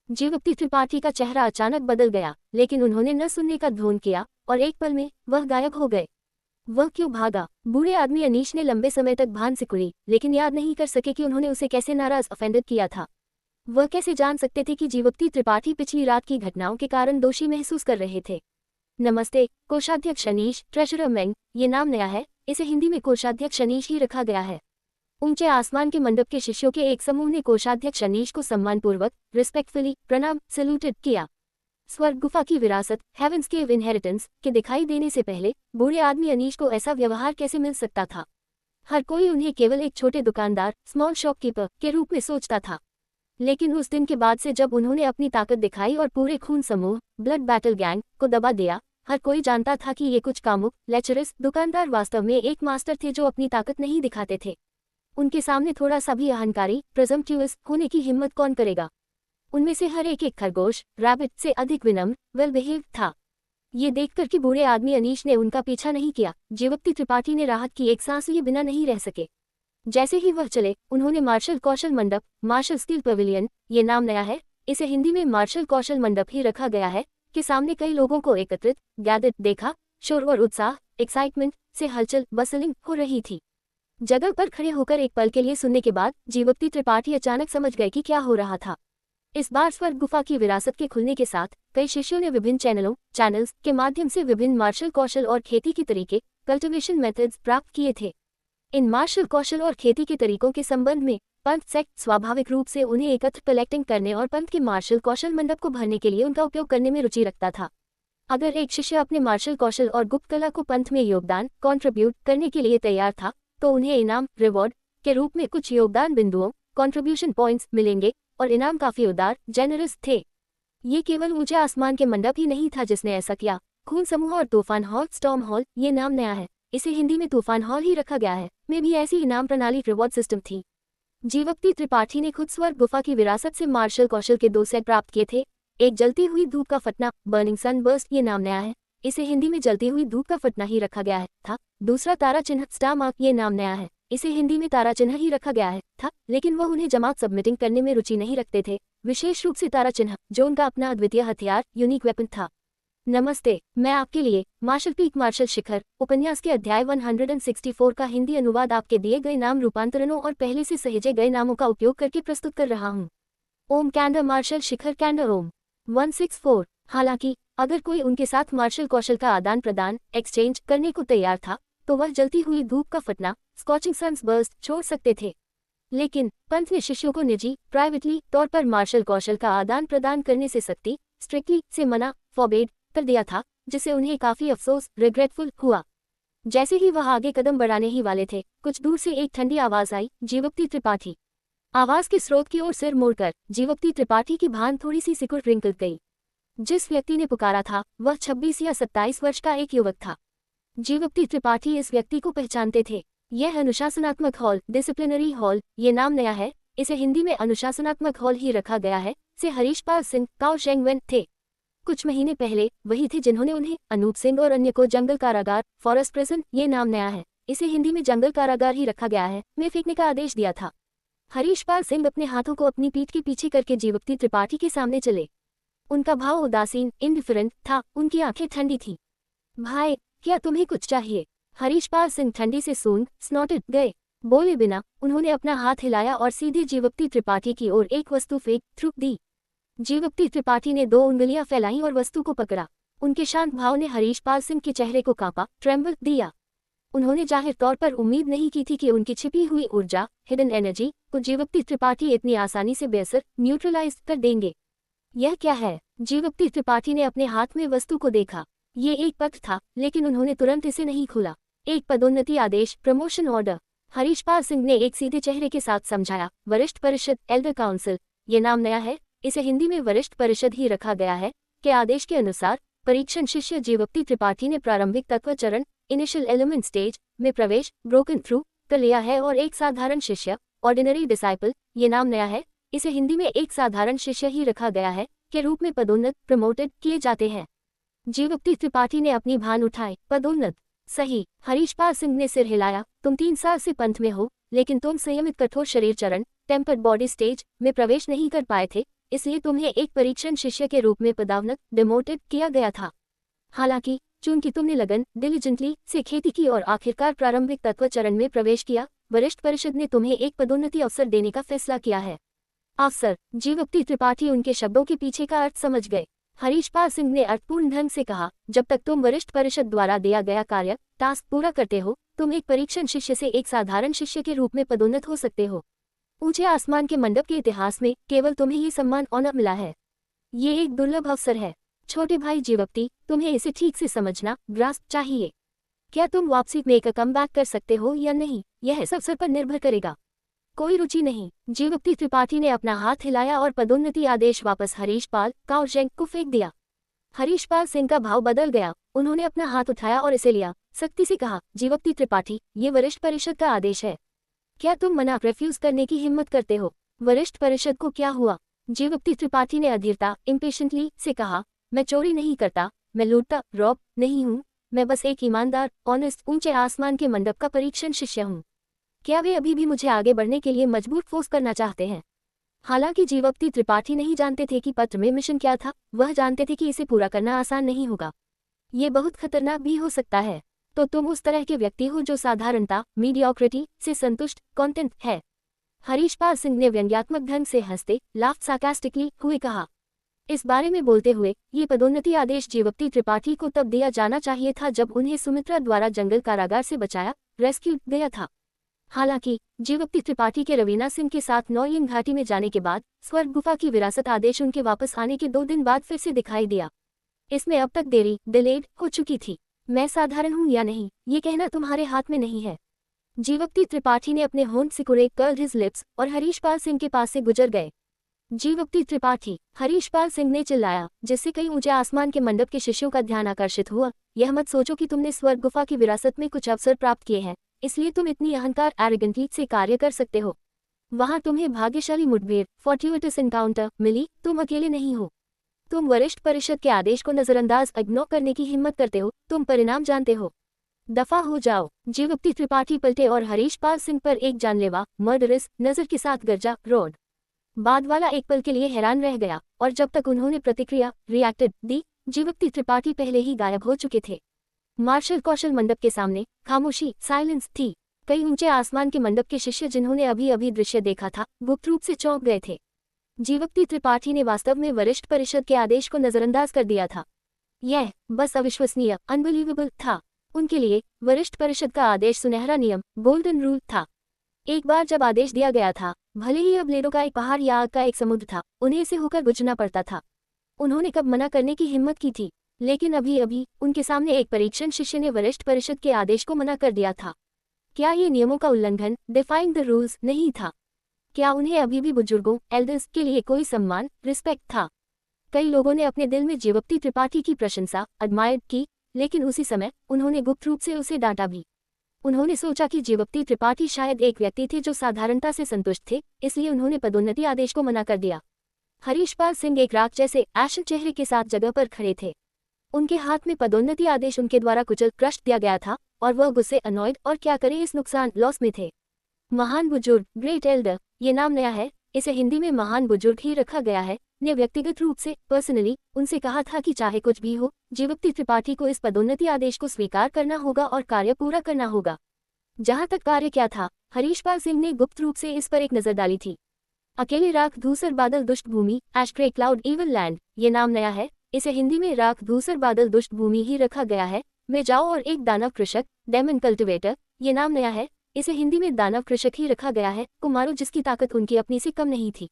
जीवक्ति त्रिपाठी का चेहरा अचानक बदल गया, लेकिन उन्होंने न सुनने का ध्वनि किया और एक पल में वह गायब हो गए। वह क्यों भागा? बूढ़े आदमी अनीश ने लंबे समय तक भान सिकुड़ी, लेकिन याद नहीं कर सके कि उन्होंने उसे कैसे नाराज ऑफेंडेड किया था। वह कैसे जान सकते थे कि जीवक्ति त्रिपाठी पिछली रात की घटनाओं के कारण दोषी महसूस कर रहे थे। नमस्ते, कोषाध्यक्ष अनीश, ट्रेजरर मेंग, ये नाम नया है, इसे हिंदी में कोषाध्यक्ष अनीश ही रखा गया है। ऊंचे आसमान के मंडप के शिष्यों के एक समूह ने कोषाध्यक्ष अनीश को सम्मानपूर्वक रिस्पेक्टफुली प्रणाम सैल्यूटेड किया। स्वर्ग गुफा की विरासत हेवेंस केव इनहेरिटेंस के दिखाई देने से पहले बूढ़े आदमी अनीश को ऐसा व्यवहार कैसे मिल सकता था? हर कोई उन्हें केवल एक छोटे दुकानदार, स्मॉल शॉपकीपर के रूप में सोचता था। लेकिन उस दिन के बाद से जब उन्होंने अपनी ताकत दिखाई और पूरे खून समूह ब्लड बैटल गैंग को दबा दिया, हर कोई जानता था कि ये कुछ कामुक लेचरस दुकानदार वास्तव में एक मास्टर थे जो अपनी ताकत नहीं दिखाते थे। उनके सामने थोड़ा सा भी अहंकारी प्रेजम्प्ट्यूअस होने की हिम्मत कौन करेगा? उनमें से हर एक खरगोश रैबिट से अधिक विनम्र वेल बिहेव्ड था। ये देखकर कि बूढ़े आदमी अनीश ने उनका पीछा नहीं किया, जीवक्ति त्रिपाठी ने राहत की एक सांस लिए बिना नहीं रह सके। जैसे ही वह चले, उन्होंने मार्शल कौशल मंडप, मार्शल स्टील पवेलियन, ये नाम नया है, इसे हिंदी में मार्शल कौशल मंडप ही रखा गया है, के सामने कई लोगों को एकत्रित गैदर्ड देखा। शोर और उत्साह एक्साइटमेंट से हलचल बसलिंग हो रही थी। जगह पर खड़े होकर एक पल के लिए सुनने के बाद जीवक्ति त्रिपाठी अचानक समझ गए कि क्या हो रहा था। इस बार स्वर्ग गुफा की विरासत के खुलने के साथ कई शिष्यों ने विभिन्न चैनल्स के माध्यम से विभिन्न मार्शल कौशल और खेती के तरीके कल्टिवेशन मेथड्स प्राप्त किए थे। इन मार्शल कौशल और खेती के तरीकों के संबंध में पंथ सेक्ट स्वाभाविक रूप से उन्हें एकत्र कलेक्टिंग करने और पंथ के मार्शल कौशल मंडप को भरने के लिए उनका उपयोग करने में रुचि रखता था। अगर एक शिष्य अपने मार्शल कौशल और गुप्त कला को पंथ में योगदान कंट्रीब्यूट करने के लिए तैयार था, तो उन्हें इनाम रिवॉर्ड के रूप में कुछ योगदान बिंदुओं कंट्रीब्यूशन पॉइंट्स मिलेंगे और इनाम काफी उदार जेनरस थे। ये केवल ऊंचे आसमान के मंडप ही नहीं था जिसने ऐसा किया। खून समूह और तूफान हॉल, स्टॉर्म हॉल, ये नाम नया है, इसे हिंदी में तूफान हॉल ही रखा गया है, में भी ऐसी इनाम प्रणाली रिवॉर्ड सिस्टम थी। जीवक्ति त्रिपाठी ने खुद स्वर्ग गुफा की विरासत से मार्शल कौशल के 2 सेट प्राप्त किए थे। एक जलती हुई धूप का फटना, बर्निंग सन बर्स्ट, ये नाम नया है, इसे हिंदी में जलती हुई धूप का फटना ही रखा गया है था। दूसरा तारा चिन्ह स्टार मार्क, ये नाम नया है, इसे हिंदी में तारा चिन्ह ही रखा गया है था, लेकिन वह उन्हें जमात सबमिटिंग करने में रुचि नहीं रखते थे, विशेष रूप से तारा चिन्ह जो उनका अपना अद्वितीय हथियार यूनिक वेपन था। नमस्ते, मैं आपके लिए मार्शल पीक मार्शल शिखर उपन्यास के अध्याय 164 का हिंदी अनुवाद आपके दिए गए नाम रूपांतरणों और पहले से सहेजे गए नामों का उपयोग करके प्रस्तुत कर रहा हूँ। ओम कैंडर मार्शल शिखर कैंडर ओम 164। हालांकि अगर कोई उनके साथ मार्शल कौशल का आदान प्रदान एक्सचेंज करने को तैयार था, तो वह जलती हुई धूप का फटना स्कॉचिंग सन्स बर्स्ट छोड़ सकते थे। लेकिन पंथ ने शिष्यों को निजी प्राइवेटली तौर पर मार्शल कौशल का आदान प्रदान करने से सख्ती स्ट्रिक्टली से मना फॉरबेड कर दिया था, जिसे उन्हें काफी अफसोस रिग्रेटफुल हुआ। जैसे ही वह आगे कदम बढ़ाने ही वाले थे, कुछ दूर से एक ठंडी आवाज आई, जीवक्ति त्रिपाठी। आवाज के स्रोत की ओर सिर मोड़कर जीवक्ति त्रिपाठी की भान थोड़ी सी सिकुड़ रिंकल गई। जिस व्यक्ति ने पुकारा था वह 26 या 27 वर्ष का एक युवक था। जीवक्ति त्रिपाठी इस व्यक्ति को पहचानते थे। यह अनुशासनात्मक हॉल, डिसिप्लिनरी हॉल, ये नाम नया है, इसे हिंदी में अनुशासनात्मक हॉल ही रखा गया है, से हरीशपाल सिंह काओ शेंगवेन थे। कुछ महीने पहले वही थे जिन्होंने उन्हें, अनूप सिंह और अन्य को जंगल कारागार फॉरेस्ट प्रिजन, ये नाम नया है, इसे हिंदी में जंगल कारागार ही रखा गया है, में फेंकने का आदेश दिया था। हरीशपाल सिंह अपने हाथों को अपनी पीठ के पीछे करके जीवक्ति त्रिपाठी के सामने चले। उनका भाव उदासीन इंडिफरेंट था, उनकी आंखें ठंडी थी। भाई, क्या तुम्हें कुछ चाहिए? हरीशपाल सिंह ठंडी से सूंघ स्नॉटेड गए। बोले बिना उन्होंने अपना हाथ हिलाया और सीधे जीवक्ति त्रिपाठी की ओर एक वस्तु फेंक थ्रुक दी। जीवक्ति त्रिपाठी ने 2 उंगलियां फैलाई और वस्तु को पकड़ा। उनके शांत भाव ने हरीशपाल सिंह के चेहरे को कांपा, ट्रेम्बल दिया। उन्होंने जाहिर तौर पर उम्मीद नहीं की थी कि उनकी छिपी हुई ऊर्जा, हिडन एनर्जी, को जीवक्ति त्रिपाठी इतनी आसानी से बेअसर न्यूट्रलाइज कर देंगे। यह क्या है? जीवक्ति त्रिपाठी ने अपने हाथ में वस्तु को देखा। ये एक पत्र था, लेकिन उन्होंने तुरंत इसे नहीं खोला। एक पदोन्नति आदेश, प्रमोशन ऑर्डर। हरीशपाल सिंह ने एक सीधे चेहरे के साथ समझाया, वरिष्ठ परिषद, एल्डर काउंसिल, ये नाम नया है, इसे हिंदी में वरिष्ठ परिषद ही रखा गया है, के आदेश के अनुसार परीक्षण शिष्य जीवप्ति त्रिपाठी ने प्रारंभिक तत्व चरण इनिशियल एलिमेंट स्टेज में प्रवेश ब्रोकन थ्रू कर लिया है और एक साधारण शिष्य ऑर्डिनरी डिसाइपल, ये नाम नया है, इसे हिंदी में एक साधारण शिष्य ही रखा गया है, के रूप में पदोन्नत प्रमोटेड किए जाते हैं। जीवप्ति त्रिपाठी ने अपनी भान उठाई। पदोन्नत सही। हरीशपाल सिंह ने सिर हिलाया। तुम 3 साल से पंथ में हो, लेकिन तुम संयमित कठोर शरीर चरण टेम्पर्ड बॉडी स्टेज में प्रवेश नहीं कर पाए थे, इसलिए तुम्हें एक परीक्षण शिष्य के रूप में पदोन्नत डिमोटेड किया गया था। हालांकि चूंकि तुमने लगन डिलीजेंटली से खेती की और आखिरकार प्रारंभिक तत्व चरण में प्रवेश किया, वरिष्ठ परिषद ने तुम्हें एक पदोन्नति अवसर देने का फैसला किया है। अवसर। जीवप्ति त्रिपाठी उनके शब्दों के पीछे का अर्थ समझ गए। हरीशपाल सिंह ने अर्थपूर्ण ढंग से कहा, जब तक तुम वरिष्ठ परिषद द्वारा दिया गया कार्य टास्क पूरा करते हो, तुम एक परीक्षण शिष्य से एक साधारण शिष्य के रूप में पदोन्नत हो सकते हो। ऊंचे आसमान के मंडप के इतिहास में केवल तुम्हें ये सम्मान ऑनर मिला है। ये एक दुर्लभ अवसर है। छोटे भाई जीवप्ति, तुम्हें इसे ठीक से समझना ग्रास्प चाहिए। क्या तुम वापसी में का कम बैक कर सकते हो या नहीं, यह इस अवसर पर निर्भर करेगा। कोई रुचि नहीं। जीवप्ति त्रिपाठी ने अपना हाथ हिलाया और पदोन्नति आदेश वापस हरीशपाल काउजेंग को फेंक दिया। हरीशपाल सिंह का भाव बदल गया। उन्होंने अपना हाथ उठाया और इसे लिया, सख्ती से कहा, जीवप्ति त्रिपाठी, ये वरिष्ठ परिषद का आदेश है। क्या तुम मना रिफ्यूज करने की हिम्मत करते हो? वरिष्ठ परिषद को क्या हुआ? जीवप्ति त्रिपाठी ने अधीरता इम्पेशेंटली से कहा, मैं चोरी नहीं करता, मैं लूटता रॉब नहीं हूँ, मैं बस एक ईमानदार ऑनेस्ट ऊंचे आसमान के मंडप का परीक्षण शिष्य हूँ। क्या वे अभी भी मुझे आगे बढ़ने के लिए मजबूर फोर्स करना चाहते हैं? हालांकि जीवप्ति त्रिपाठी नहीं जानते थे कि पत्र में मिशन क्या था, वह जानते थे कि इसे पूरा करना आसान नहीं होगा। ये बहुत खतरनाक भी हो सकता है। तो तुम उस तरह के व्यक्ति हो जो साधारणता मीडियोक्रिटी से संतुष्ट कॉन्टेंट है। हरीशपाल सिंह ने व्यंग्यात्मक ढंग से हंसते लाफ्ड सार्कास्टिकली हुए कहा। इस बारे में बोलते हुए, ये पदोन्नति आदेश जीवप्ति त्रिपाठी को तब दिया जाना चाहिए था जब उन्हें सुमित्रा द्वारा जंगल कारागार से बचाया रेस्क्यू गया था। हालांकि जीवप्ति त्रिपाठी के रवीना सिंह के साथ नौयिंग घाटी में जाने के बाद स्वर्ग गुफा की विरासत आदेश उनके वापस आने के 2 दिन बाद फिर से दिखाई दिया। इसमें अब तक देरी डिलेड हो चुकी थी। मैं साधारण हूँ या नहीं, ये कहना तुम्हारे हाथ में नहीं है। जीवप्ति त्रिपाठी ने अपने होंठ सिकुड़े कर्ल्ड हिज लिप्स और हरीशपाल सिंह के पास से गुजर गए। जीवप्ति त्रिपाठी, हरीशपाल सिंह ने चिल्लाया, जिससे कई ऊंचे आसमान के मंडप के शिष्यों का ध्यान आकर्षित हुआ। यह मत सोचो कि तुमने स्वर्ग गुफा की विरासत में कुछ अवसर प्राप्त किए हैं, इसलिए तुम इतनी अहंकार एरोगेंटली से कार्य कर सकते हो। वहां तुम्हें भाग्यशाली मुठभेड़ फॉर्ट्यूटस एनकाउंटर मिली, तुम अकेले नहीं हो। तुम वरिष्ठ परिषद के आदेश को नजरअंदाज इग्नोर करने की हिम्मत करते हो, तुम परिणाम जानते हो। दफा हो जाओ। जीवप्ति त्रिपाठी पलटे और हरीशपाल सिंह पर एक जानलेवा मर्डरस नजर के साथ गरजा रोड। बाद वाला एक पल के लिए हैरान रह गया, और जब तक उन्होंने प्रतिक्रिया रिएक्टेड दी, जीवप्ति त्रिपाठी पहले ही गायब हो चुके थे। मार्शल कौशल मंडप के सामने खामोशी साइलेंस थी। कई ऊंचे आसमान के मंडप के शिष्य जिन्होंने अभी अभी दृश्य देखा था, गुप्त रूप से चौंक गए थे। जीवप्ति त्रिपाठी ने वास्तव में वरिष्ठ परिषद के आदेश को नजरअंदाज कर दिया था। यह बस अविश्वसनीय अनबिलीवेबल था। उनके लिए वरिष्ठ परिषद का आदेश सुनहरा नियम गोल्डन रूल था। एक बार जब आदेश दिया गया था, भले ही अब लेडो का एक पहाड़ या आग का एक समुद्र था, उन्हें इसे होकर बुझना पड़ता था। उन्होंने कब मना करने की हिम्मत की थी, लेकिन अभी अभी उनके सामने एक परीक्षण शिष्य ने वरिष्ठ परिषद के आदेश को मना कर दिया था। क्या ये नियमों का उल्लंघन डिफाइंग द रूल्स नहीं था? क्या उन्हें अभी भी बुजुर्गों एल्डर्स के लिए कोई सम्मान रिस्पेक्ट था? कई लोगों ने अपने दिल में जीवप्ति त्रिपाठी की प्रशंसा एडमायर्ड की, लेकिन उसी समय उन्होंने गुप्त रूप से उसे डांटा भी। उन्होंने सोचा कि जीवप्ति त्रिपाठी शायद एक व्यक्ति थे जो साधारणता से संतुष्ट थे, इसलिए उन्होंने पदोन्नति आदेश को मना कर दिया। हरीशपाल सिंह एक राख जैसे ऐशन चेहरे के साथ जगह पर खड़े थे। उनके हाथ में पदोन्नति आदेश उनके द्वारा कुचल क्रश दिया गया था, और वह गुस्से अनॉयड और क्या करे इस नुकसान लॉस में थे। महान बुजुर्ग ग्रेट एल्डर, ये नाम नया है, इसे हिंदी में महान बुजुर्ग ही रखा गया है, ने व्यक्तिगत रूप से पर्सनली उनसे कहा था कि चाहे कुछ भी हो, जीवप्ति त्रिपाठी को इस पदोन्नति आदेश को स्वीकार करना होगा और कार्य पूरा करना होगा। जहां तक कार्य क्या था, हरीशपाल सिंह ने गुप्त रूप से इस पर एक नजर डाली थी। अकेले राख धूसर बादल दुष्ट भूमि एश ग्रे क्लाउड इविल लैंड, ये नाम नया है, इसे हिंदी में राख धूसर बादल दुष्ट भूमि ही रखा गया है। में जाओ और एक दानव कृषक डेमन कल्टिवेटर, ये नाम नया है, इसे हिंदी में दानव कृषक ही रखा गया है, को मारो जिसकी ताकत उनकी अपनी से कम नहीं थी।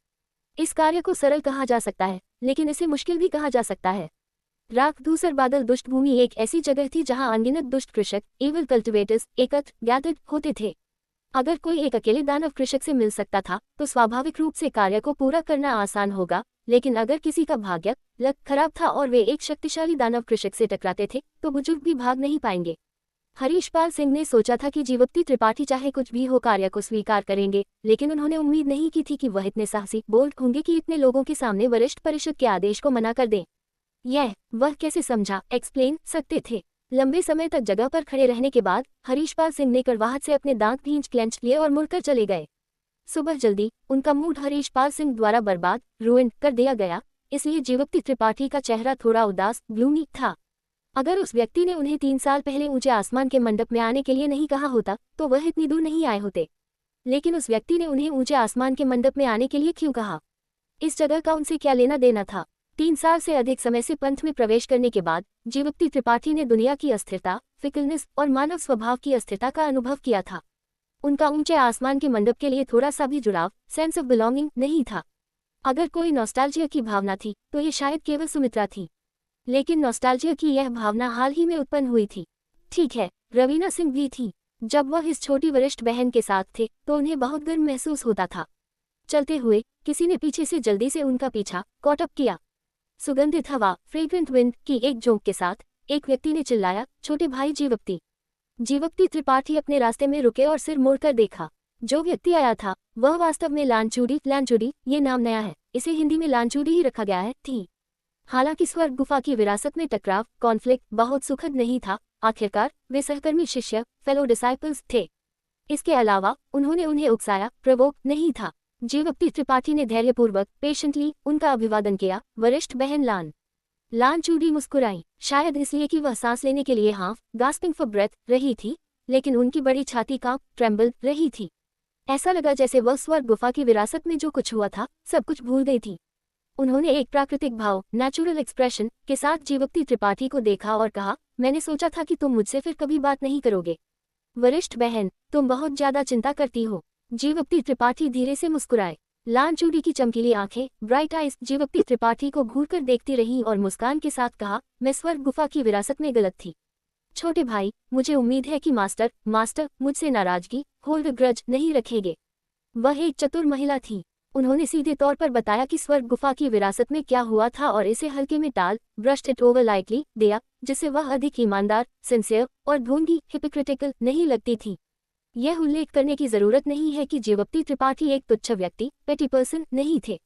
इस कार्य को सरल कहा जा सकता है, लेकिन इसे मुश्किल भी कहा जा सकता है। राख धूसर बादल दुष्ट भूमि एक ऐसी जगह थी जहां अनगिनत दुष्ट कृषक इविल कल्टिवेटर्स एकत्र गैदर्ड होते थे। अगर कोई एक अकेले दानव कृषक से मिल सकता था तो स्वाभाविक रूप से कार्य को पूरा करना आसान होगा, लेकिन अगर किसी का भाग्य लक खराब था और वे एक शक्तिशाली दानव कृषक से टकराते थे तो बुजुर्ग भी भाग नहीं पाएंगे। हरीशपाल सिंह ने सोचा था कि जीवप्ती त्रिपाठी चाहे कुछ भी हो कार्य को स्वीकार करेंगे, लेकिन उन्होंने उम्मीद नहीं की थी कि वह इतने साहसी बोल्ड होंगे कि इतने लोगों के सामने वरिष्ठ परिषद के आदेश को मना कर दें। यह वह कैसे समझा एक्सप्लेन सकते थे। लंबे समय तक जगह पर खड़े रहने के बाद हरीशपाल सिंह ने कड़वाहट से अपने दांत भींच क्लेंच लिए और मुड़कर चले गए। सुबह जल्दी उनका मूड हरीशपाल सिंह द्वारा बर्बाद रुइन कर दिया गया, इसलिए जीवप्ती त्रिपाठी का चेहरा थोड़ा उदास ग्लूमी था। अगर उस व्यक्ति ने उन्हें 3 साल पहले ऊंचे आसमान के मंडप में आने के लिए नहीं कहा होता तो वह इतनी दूर नहीं आए होते। लेकिन उस व्यक्ति ने उन्हें ऊंचे आसमान के मंडप में आने के लिए क्यों कहा? इस जगह का उनसे क्या लेना देना था? 3 साल से अधिक समय से पंथ में प्रवेश करने के बाद जीवप्ती त्रिपाठी ने दुनिया की अस्थिरता, फिकलनेस और मानव स्वभाव की अस्थिरता का अनुभव किया था। उनका ऊंचे आसमान के मंडप के लिए थोड़ा सा भी जुड़ाव, सेंस ऑफ बिलोंगिंग नहीं था। अगर कोई नॉस्टैल्जिया की भावना थी तो ये शायद केवल सुमित्रा थी। लेकिन नॉस्टैल्जिया की यह भावना हाल ही में उत्पन्न हुई थी। ठीक है, रवीना सिंह भी थी। जब वह इस छोटी वरिष्ठ बहन के साथ थे तो उन्हें बहुत गर्व महसूस होता था। चलते हुए किसी ने पीछे से जल्दी से उनका पीछा कॉट अप किया। सुगंधित हवा फ्रेग्रेंट विंड की एक झोंक के साथ एक व्यक्ति ने चिल्लाया, छोटे भाई जीवप्ती। जीवप्ती त्रिपाठी अपने रास्ते में रुके और सिर मोड़कर देखा। जो व्यक्ति आया था वह वास्तव में लांचूड़ी, ये नाम नया है, इसे हिंदी में लांचूड़ी ही रखा गया है, थी। हालांकि स्वर्ग गुफा की विरासत में टकराव कॉन्फ्लिक्ट बहुत सुखद नहीं था। आखिरकार वे सहकर्मी शिष्य फेलो डिसाइपल्स थे। इसके अलावा उन्होंने उन्हें उकसाया प्रवोक नहीं था। जीवप्ती त्रिपाठी ने धैर्यपूर्वक पेशेंटली उनका अभिवादन किया। वरिष्ठ बहन लांचूड़ी मुस्कुराई, शायद इसलिए कि वह सांस लेने के लिए हाफ गास्पिंग फॉर ब्रेथ रही थी, लेकिन उनकी बड़ी छाती कांप ट्रेम्बल रही थी। ऐसा लगा जैसे वह स्वर्ग गुफा की विरासत में जो कुछ हुआ था सब कुछ भूल गई थी। उन्होंने एक प्राकृतिक भाव नेचुरल एक्सप्रेशन के साथ जीवप्ती त्रिपाठी को देखा और कहा, मैंने सोचा था कि तुम मुझसे फिर कभी बात नहीं करोगे। वरिष्ठ बहन, तुम बहुत ज्यादा चिंता करती हो। जीवप्ती त्रिपाठी धीरे से मुस्कुराए। लांचूड़ी की चमकीली आंखें ब्राइट आइज जीवप्ती त्रिपाठी को घूरकर देखती रहीं और मुस्कान के साथ कहा, मैं स्वर्ग गुफा की विरासत में गलत थी। छोटे भाई, मुझे उम्मीद है कि मास्टर मुझसे नाराजगी होल्ड ग्रज नहीं रखेंगे। वह एक चतुर महिला थी। उन्होंने सीधे तौर पर बताया कि स्वर्ग गुफा की विरासत में क्या हुआ था और इसे हल्के में टाल ब्रश्ड इट ओवर लाइटली दिया, जिससे वह अधिक ईमानदार, सिंसियर और ढोंगी हिपोक्रिटिकल नहीं लगती थी। यह उल्लेख करने की जरूरत नहीं है कि जीवप्ती त्रिपाठी एक तुच्छ व्यक्ति पेटी पर्सन नहीं थे।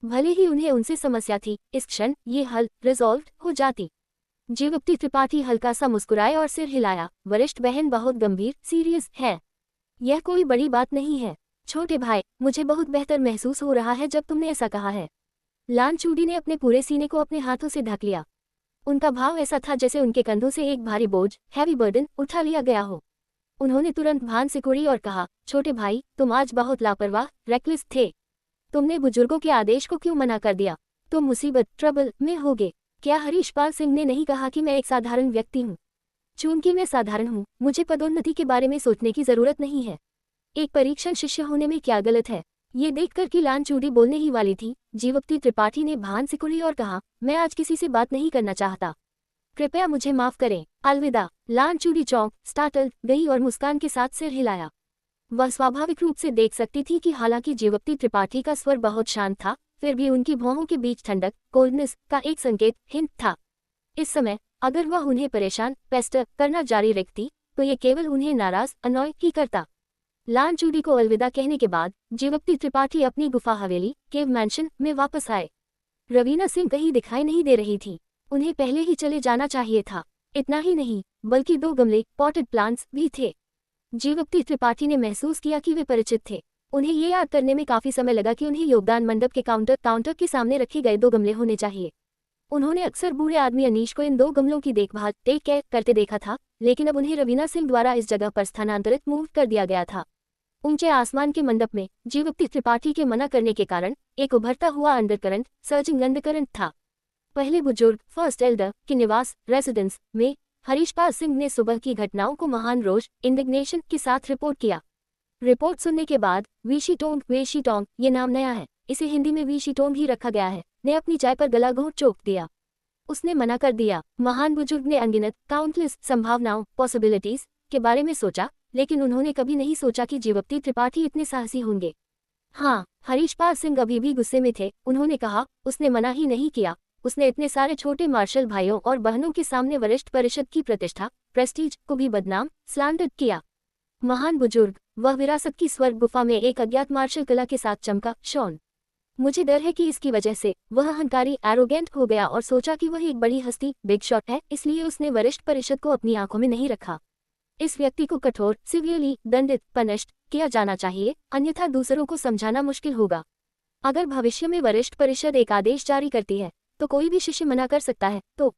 भले ही उन्हें उनसे समस्या थी, इस क्षण ये हल रिजॉल्व हो जाती। जीवप्ती त्रिपाठी हल्का सा मुस्कुराए और सिर हिलाया। वरिष्ठ बहन बहुत गंभीर सीरियस है। यह कोई बड़ी बात नहीं है। छोटे भाई, मुझे बहुत बेहतर महसूस हो रहा है जब तुमने ऐसा कहा है। लांचूड़ी ने अपने पूरे सीने को अपने हाथों से ढक लिया। उनका भाव ऐसा था जैसे उनके कंधों से एक भारी बोझ हैवी बर्डन उठा लिया गया हो। उन्होंने तुरंत भान सिकोड़ी और कहा, छोटे भाई, तुम आज बहुत लापरवाह रेकलेस थे। तुमने बुजुर्गों के आदेश को क्यों मना कर दिया? तुम मुसीबत ट्रबल में होगे। क्या हरीशपाल सिंह ने नहीं कहा कि मैं एक साधारण व्यक्ति हूँ? चूंकि मैं साधारण हूँ, मुझे पदोन्नति के बारे में सोचने की जरूरत नहीं है। एक परीक्षण शिष्य होने में क्या गलत है? ये देखकर कि लांचूड़ी बोलने ही वाली थी, जीवप्ती त्रिपाठी ने भान सिकुड़ी और कहा, मैं आज किसी से बात नहीं करना चाहता। कृपया मुझे माफ करें। अलविदा। लांचूड़ी चौंक स्टार्टल गई और मुस्कान के साथ सिर हिलाया। वह स्वाभाविक रूप से देख सकती थी कि हालांकि जीवप्ती त्रिपाठी का स्वर बहुत शांत था, फिर भी उनकी भौहों के बीच ठंडक कोल्डनेस का एक संकेत हिंट था। इस समय अगर वह उन्हें परेशान पेस्टर करना जारी रखती तो ये केवल उन्हें नाराज अनॉय ही करता। लांचूड़ी को अलविदा कहने के बाद जीवप्ती त्रिपाठी अपनी गुफा हवेली केव मैंशन में वापस आए। रवीना सिंह कहीं दिखाई नहीं दे रही थी। उन्हें पहले ही चले जाना चाहिए था। इतना ही नहीं, बल्कि 2 गमले पॉटेड प्लांट्स भी थे। जीवप्ती त्रिपाठी ने महसूस किया कि वे परिचित थे। उन्हें ये याद करने में काफी समय लगा कि उन्हें योगदान मंडप के काउंटर के सामने रखे गए 2 गमले होने चाहिए। उन्होंने अक्सर बूढ़े आदमी अनीश को इन 2 गमलों की देखभाल टेक केयर करते देखा था, लेकिन अब उन्हें रवीना सिंह द्वारा इस जगह पर स्थानांतरित मूव कर दिया गया था। ऊंचे आसमान के मंडप में जीवप्ती त्रिपाठी के मना करने के कारण एक उभरता हुआ अंडरकरंट सर्जिंग अंडरकरंट था। पहले बुजुर्ग फर्स्ट एल्डर के निवास रेजिडेंस में हरीशपाल सिंह ने सुबह की घटनाओं को महान रोष इंडिग्नेशन के साथ रिपोर्ट किया। रिपोर्ट सुनने के बाद वेशीटोंग ये नाम नया है, इसे हिंदी में वीशीटोंग ही रखा गया है, ने अपनी चाय पर गला घोंट चोक दिया। उसने मना कर दिया। महान बुजुर्ग ने अनगिनत काउंटलेस संभावनाओं पॉसिबिलिटीज के बारे में सोचा, लेकिन उन्होंने कभी नहीं सोचा कि जीवप्ती त्रिपाठी इतने साहसी होंगे। हाँ, हरीशपाल सिंह अभी भी गुस्से में थे। उन्होंने कहा, उसने मना ही नहीं किया। उसने इतने सारे छोटे मार्शल भाइयों और बहनों के सामने वरिष्ठ परिषद की प्रतिष्ठा, प्रेस्टीज को भी बदनाम, स्लैंडर किया। महान बुजुर्ग, वह विरासत की स्वर्ग गुफा में एक अज्ञात मार्शल कला के साथ चमका। शॉन, मुझे डर है कि इसकी वजह से वह अहंकारी, एरोगेंट हो गया और सोचा कि वह एक बड़ी हस्ती, बिग शॉट है, इसलिए उसने वरिष्ठ परिषद को अपनी आंखों में नहीं रखा। इस व्यक्ति को कठोर, सिवियरली दंडित, पनिश्ड किया जाना चाहिए, अन्यथा दूसरों को समझाना मुश्किल होगा। अगर भविष्य में वरिष्ठ परिषद एक आदेश जारी करती है तो कोई भी शिष्य मना कर सकता है, तो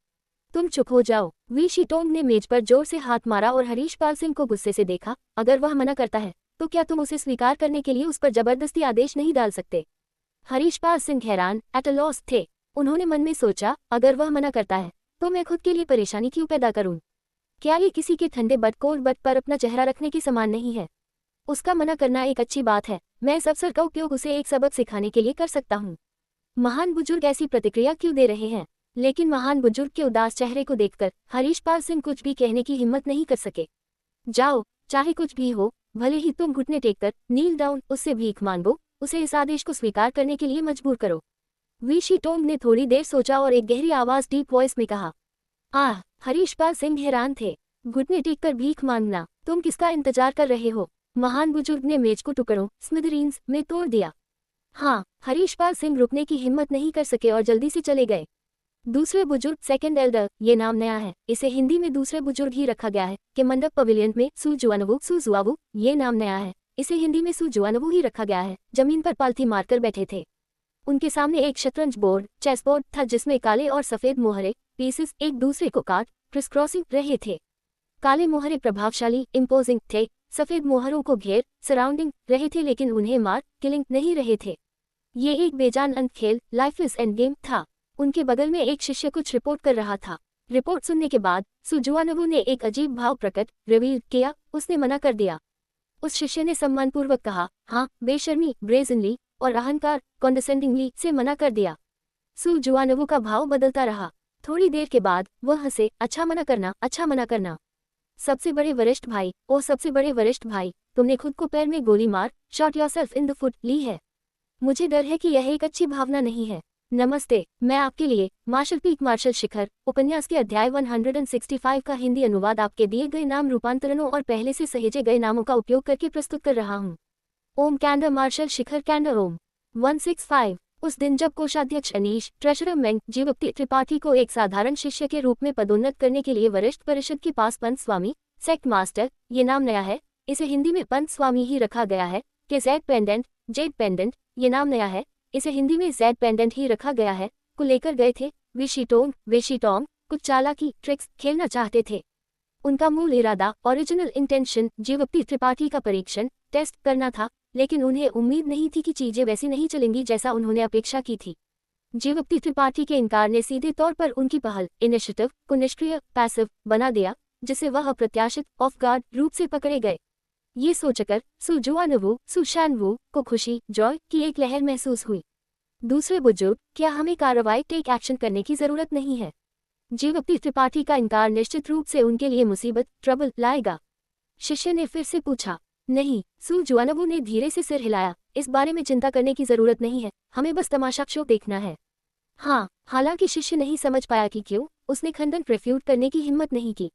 तुम चुप हो जाओ। वी शीटोंग ने मेज पर जोर से हाथ मारा और हरीशपाल सिंह को गुस्से से देखा। अगर वह मना करता है तो क्या तुम उसे स्वीकार करने के लिए उस पर जबरदस्ती आदेश नहीं डाल सकते? हरीशपाल सिंह हैरान, एट अ लॉस थे। उन्होंने मन में सोचा, अगर वह मना करता है तो मैं खुद के लिए परेशानी क्यों पैदा करूं? क्या ये किसी के ठंडे बटकोर बट पर अपना चेहरा रखने के समान नहीं है? उसका मना करना एक अच्छी बात है। मैं इस अवसर का उपयोग उसे एक सबक सिखाने के लिए कर सकता हूँ। महान बुजुर्ग ऐसी प्रतिक्रिया क्यों दे रहे हैं? लेकिन महान बुजुर्ग के उदास चेहरे को देखकर हरीशपाल सिंह कुछ भी कहने की हिम्मत नहीं कर सके। जाओ, चाहे कुछ भी हो, भले ही तुम घुटने टेककर नील डाउन, उससे भीख मांगो, उसे इस आदेश को स्वीकार करने के लिए मजबूर करो। वी शीटोंग ने थोड़ी देर सोचा और एक गहरी आवाज डीप वॉइस में कहा, आह! हरीशपाल सिंह हैरान थे। घुटने टेककर भीख मांगना, तुम किसका इंतजार कर रहे हो? महान बुजुर्ग ने मेज को टुकड़ों, स्मिथरीन्स में तोड़ दिया। हाँ, हरीशपाल सिंह रुकने की हिम्मत नहीं कर सके और जल्दी से चले गए। दूसरे बुजुर्ग, सेकंड एल्डर, ये नाम नया है, इसे हिंदी में दूसरे बुजुर्ग ही रखा गया है। के मंडप पवेलियन में सुजुआनवू, ये नाम नया है, इसे हिंदी में सुजुआनवू ही रखा गया है, जमीन पर पालथी मारकर बैठे थे। उनके सामने एक शतरंज बोर्ड, चेस बोर्ड था जिसमें काले और सफेद मोहरे, पीसेस, एक दूसरे को काट क्रिस क्रॉसिंग रहे थे। काले मोहरे प्रभावशाली, इम्पोजिंग थे, सफेद मोहरों को घेर सराउंडिंग रहे थे, लेकिन उन्हें मार किलिंग नहीं रहे थे। ये एक बेजान अंत खेल, लाइफलेस एंड गेम था। उनके बगल में एक शिष्य कुछ रिपोर्ट कर रहा था। रिपोर्ट सुनने के बाद सुजुआनवू ने एक अजीब भाव प्रकट रिवील किया। उसने मना कर दिया। उस शिष्य ने सम्मानपूर्वक कहा, हाँ, बेशर्मी, ब्रेजनली और अहंकार, कॉन्डेसेंडिंगली से मना कर दिया। सुजुआनवू का भाव बदलता रहा। थोड़ी देर के बाद वह हंसे, अच्छा मना करना, अच्छा मना करना। सबसे बड़े वरिष्ठ भाई, ओ सबसे बड़े वरिष्ठ भाई, तुमने खुद को पैर में गोली मार, shot yourself in the foot ली है। मुझे डर है कि यह एक अच्छी भावना नहीं है। नमस्ते, मैं आपके लिए मार्शल पीक मार्शल शिखर उपन्यास के अध्याय 165 का हिंदी अनुवाद आपके दिए गए नाम रूपांतरणों और पहले से सहेजे गए नामों का उपयोग करके प्रस्तुत कर रहा हूँ। ओम कैंडर मार्शल शिखर कैंडर ओम 165। उस दिन जब कोषाध्यक्ष अनीश ट्रेजरर मेंग जीवप्ति त्रिपाठी को एक साधारण शिष्य के रूप में पदोन्नत करने के लिए वरिष्ठ परिषद के पास पंत स्वामी, सेक्ट मास्टर, ये नाम नया है, इसे हिंदी में पंत स्वामी ही रखा गया है, के जेड पेंडेंट, ये नाम नया है, इसे हिंदी में जेड पेंडेंट ही रखा गया है, को लेकर गए थे। वे शीटोंग कुछ चालाकी ट्रिक्स खेलना चाहते थे। उनका मूल इरादा, ओरिजिनल इंटेंशन, जीवप्ति त्रिपाठी का परीक्षण, टेस्ट करना था, लेकिन उन्हें उम्मीद नहीं थी कि चीजें वैसी नहीं चलेंगी जैसा उन्होंने अपेक्षा की थी। जीवप्ति त्रिपाठी के इनकार ने सीधे तौर पर उनकी पहल, इनिशिएटिव, को निष्क्रिय, पैसिव बना दिया, जिससे वह अप्रत्याशित, ऑफ गार्ड रूप से पकड़े गए। ये सोचकर सुशानवू को खुशी, जॉय की एक लहर महसूस हुई। दूसरे बुजुर्ग, क्या हमें कार्रवाई, टेक एक्शन करने की जरूरत नहीं है? जीवप्ति त्रिपाठी का इनकार निश्चित रूप से उनके लिए मुसीबत, ट्रबल लाएगा। शिष्य ने फिर से पूछा। नहीं, सुजुआनवू ने धीरे से सिर हिलाया, इस बारे में चिंता करने की जरूरत नहीं है, हमें बस तमाशा शो देखना है। हाँ, हालांकि शिष्य नहीं समझ पाया कि क्यों उसने खंडन रेफ्यूट करने की हिम्मत नहीं की।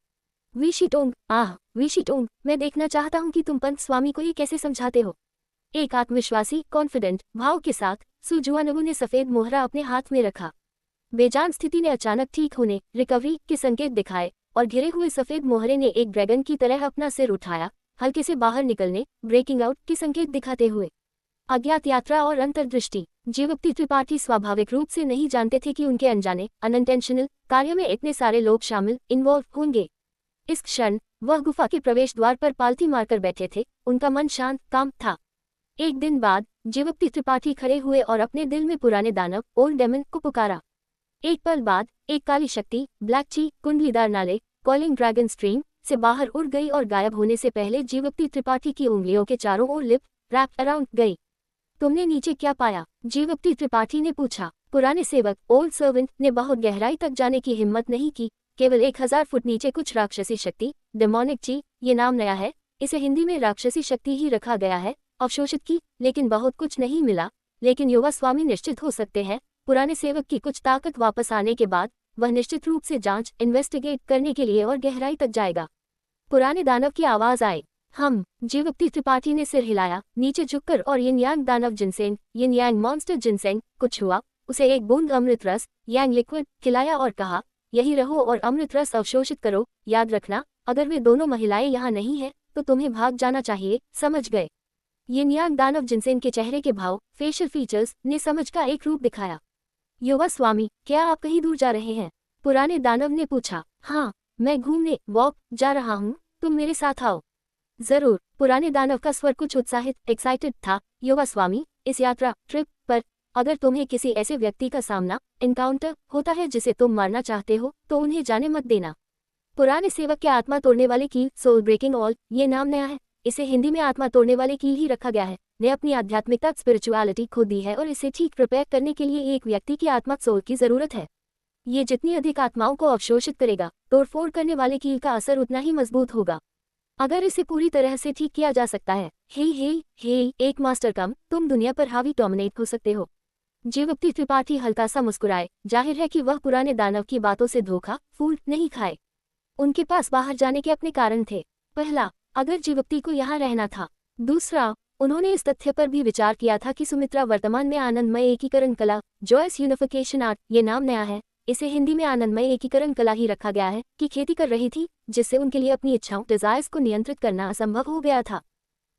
वी शीटोंग, मैं देखना चाहता हूँ कि तुम पंत स्वामी को ये कैसे समझाते हो। एक आत्मविश्वासी, कॉन्फिडेंट भाव के साथ सुजुआनवू ने सफेद मोहरा अपने हाथ में रखा। बेजान स्थिति ने अचानक ठीक होने, रिकवरी के संकेत दिखाए और घिरे हुए सफेद मोहरे ने एक ड्रैगन की तरह अपना सिर उठाया, हल्के से बाहर निकलने, ब्रेकिंग आउट के संकेत दिखाते हुए। अज्ञात यात्रा और अंतर्दृष्टि। जीवप्ति त्रिपाठी स्वाभाविक रूप से नहीं जानते थे कि उनके अनजाने, अनइंटेंशनल कार्य में इतने सारे लोग शामिल, इन्वॉल्व होंगे। इस क्षण वह गुफा के प्रवेश द्वार पर पालथी मारकर बैठे थे। उनका मन शांत, काम था। एक दिन बाद जीवप्ति त्रिपाठी खड़े हुए और अपने दिल में पुराने दानव, ओल्ड डेमन को पुकारा। एक पल बाद एक काली शक्ति, ब्लैक ची, कुंडलीदार नाले, कॉलिंग ड्रैगन स्ट्रीम से बाहर उड़ गई और गायब होने से पहले जीवप्ति त्रिपाठी की उंगलियों के चारों ओर लिप रैप अराउंड गई। तुमने नीचे क्या पाया? जीवप्ति त्रिपाठी ने पूछा। पुराने सेवक, ओल्ड सर्वेंट ने बहुत गहराई तक जाने की हिम्मत नहीं की। केवल 1000 फुट नीचे कुछ राक्षसी शक्ति, डेमोनिक ची, ये नाम नया है, इसे हिंदी में राक्षसी शक्ति ही रखा गया है, अवशोषित की, लेकिन बहुत कुछ नहीं मिला। लेकिन युवा स्वामी निश्चित हो सकते हैं, पुराने सेवक की कुछ ताकत वापस आने के बाद वह निश्चित रूप से जांच इन्वेस्टिगेट करने के लिए और गहराई तक जाएगा। पुराने दानव की आवाज आई। हम जीवप्ती त्रिपाठी ने सिर हिलाया, नीचे झुककर, और यिन यांग दानव जिनसेंग, यिन यांग मॉन्स्टर जिनसेंग, कुछ हुआ। उसे एक बूंद अमृत रस, यांग लिक्विड, खिलाया और कहा, यही रहो और अमृत रस अवशोषित करो। याद रखना, अगर वे दोनों महिलाएं यहाँ नहीं हैं तो तुम्हें भाग जाना चाहिए, समझ गए? यिन यांग दानव जिनसेंग के चेहरे के भाव, फेशियल फीचर्स ने समझ का एक रूप दिखाया। युवा स्वामी, क्या आप कहीं दूर जा रहे हैं? पुराने दानव ने पूछा। हाँ, मैं घूमने वॉक जा रहा हूँ, तुम मेरे साथ आओ। जरूर। पुराने दानव का स्वर कुछ उत्साहित, एक्साइटेड था। युवा स्वामी, इस यात्रा ट्रिप पर अगर तुम्हें किसी ऐसे व्यक्ति का सामना एनकाउंटर होता है जिसे तुम मारना चाहते हो तो उन्हें जाने मत देना। पुराने सेवक के आत्मा तोड़ने वाले कील, सोल ब्रेकिंग ऑल, ये नाम नया है। इसे हिंदी में आत्मा तोड़ने वाले कील ही रखा गया है। ने अपनी आध्यात्मिकता स्पिरिचुअलिटी खो दी है और इसे ठीक प्रिपेयर करने के लिए एक व्यक्ति की आत्मा सोल की जरूरत है। ये जितनी अधिक आत्माओं को अवशोषित करेगा, तोड़फोड़ करने वाले कील का असर उतना ही मजबूत होगा। अगर इसे पूरी तरह से ठीक किया जा सकता है, हे एक मास्टर कम, तुम दुनिया पर हावी डोमिनेट हो सकते हो। जीवप्ती त्रिपाठी हल्का सा मुस्कुराए। जाहिर है कि वह पुराने दानव की बातों से धोखा फूल नहीं खाए। उनके पास बाहर जाने के अपने कारण थे। पहला, अगर जीवप्ती को यहाँ रहना था। दूसरा, उन्होंने इस तथ्य पर भी विचार किया था कि सुमित्रा वर्तमान में आनंदमय एकीकरण कला, जॉयस यूनिफिकेशन आर्ट, ये नाम नया है, इसे हिंदी में आनंदमय एकीकरण कला ही रखा गया है, कि खेती कर रही थी, जिससे उनके लिए अपनी इच्छाओं डिजायर्स को नियंत्रित करना असंभव हो गया था।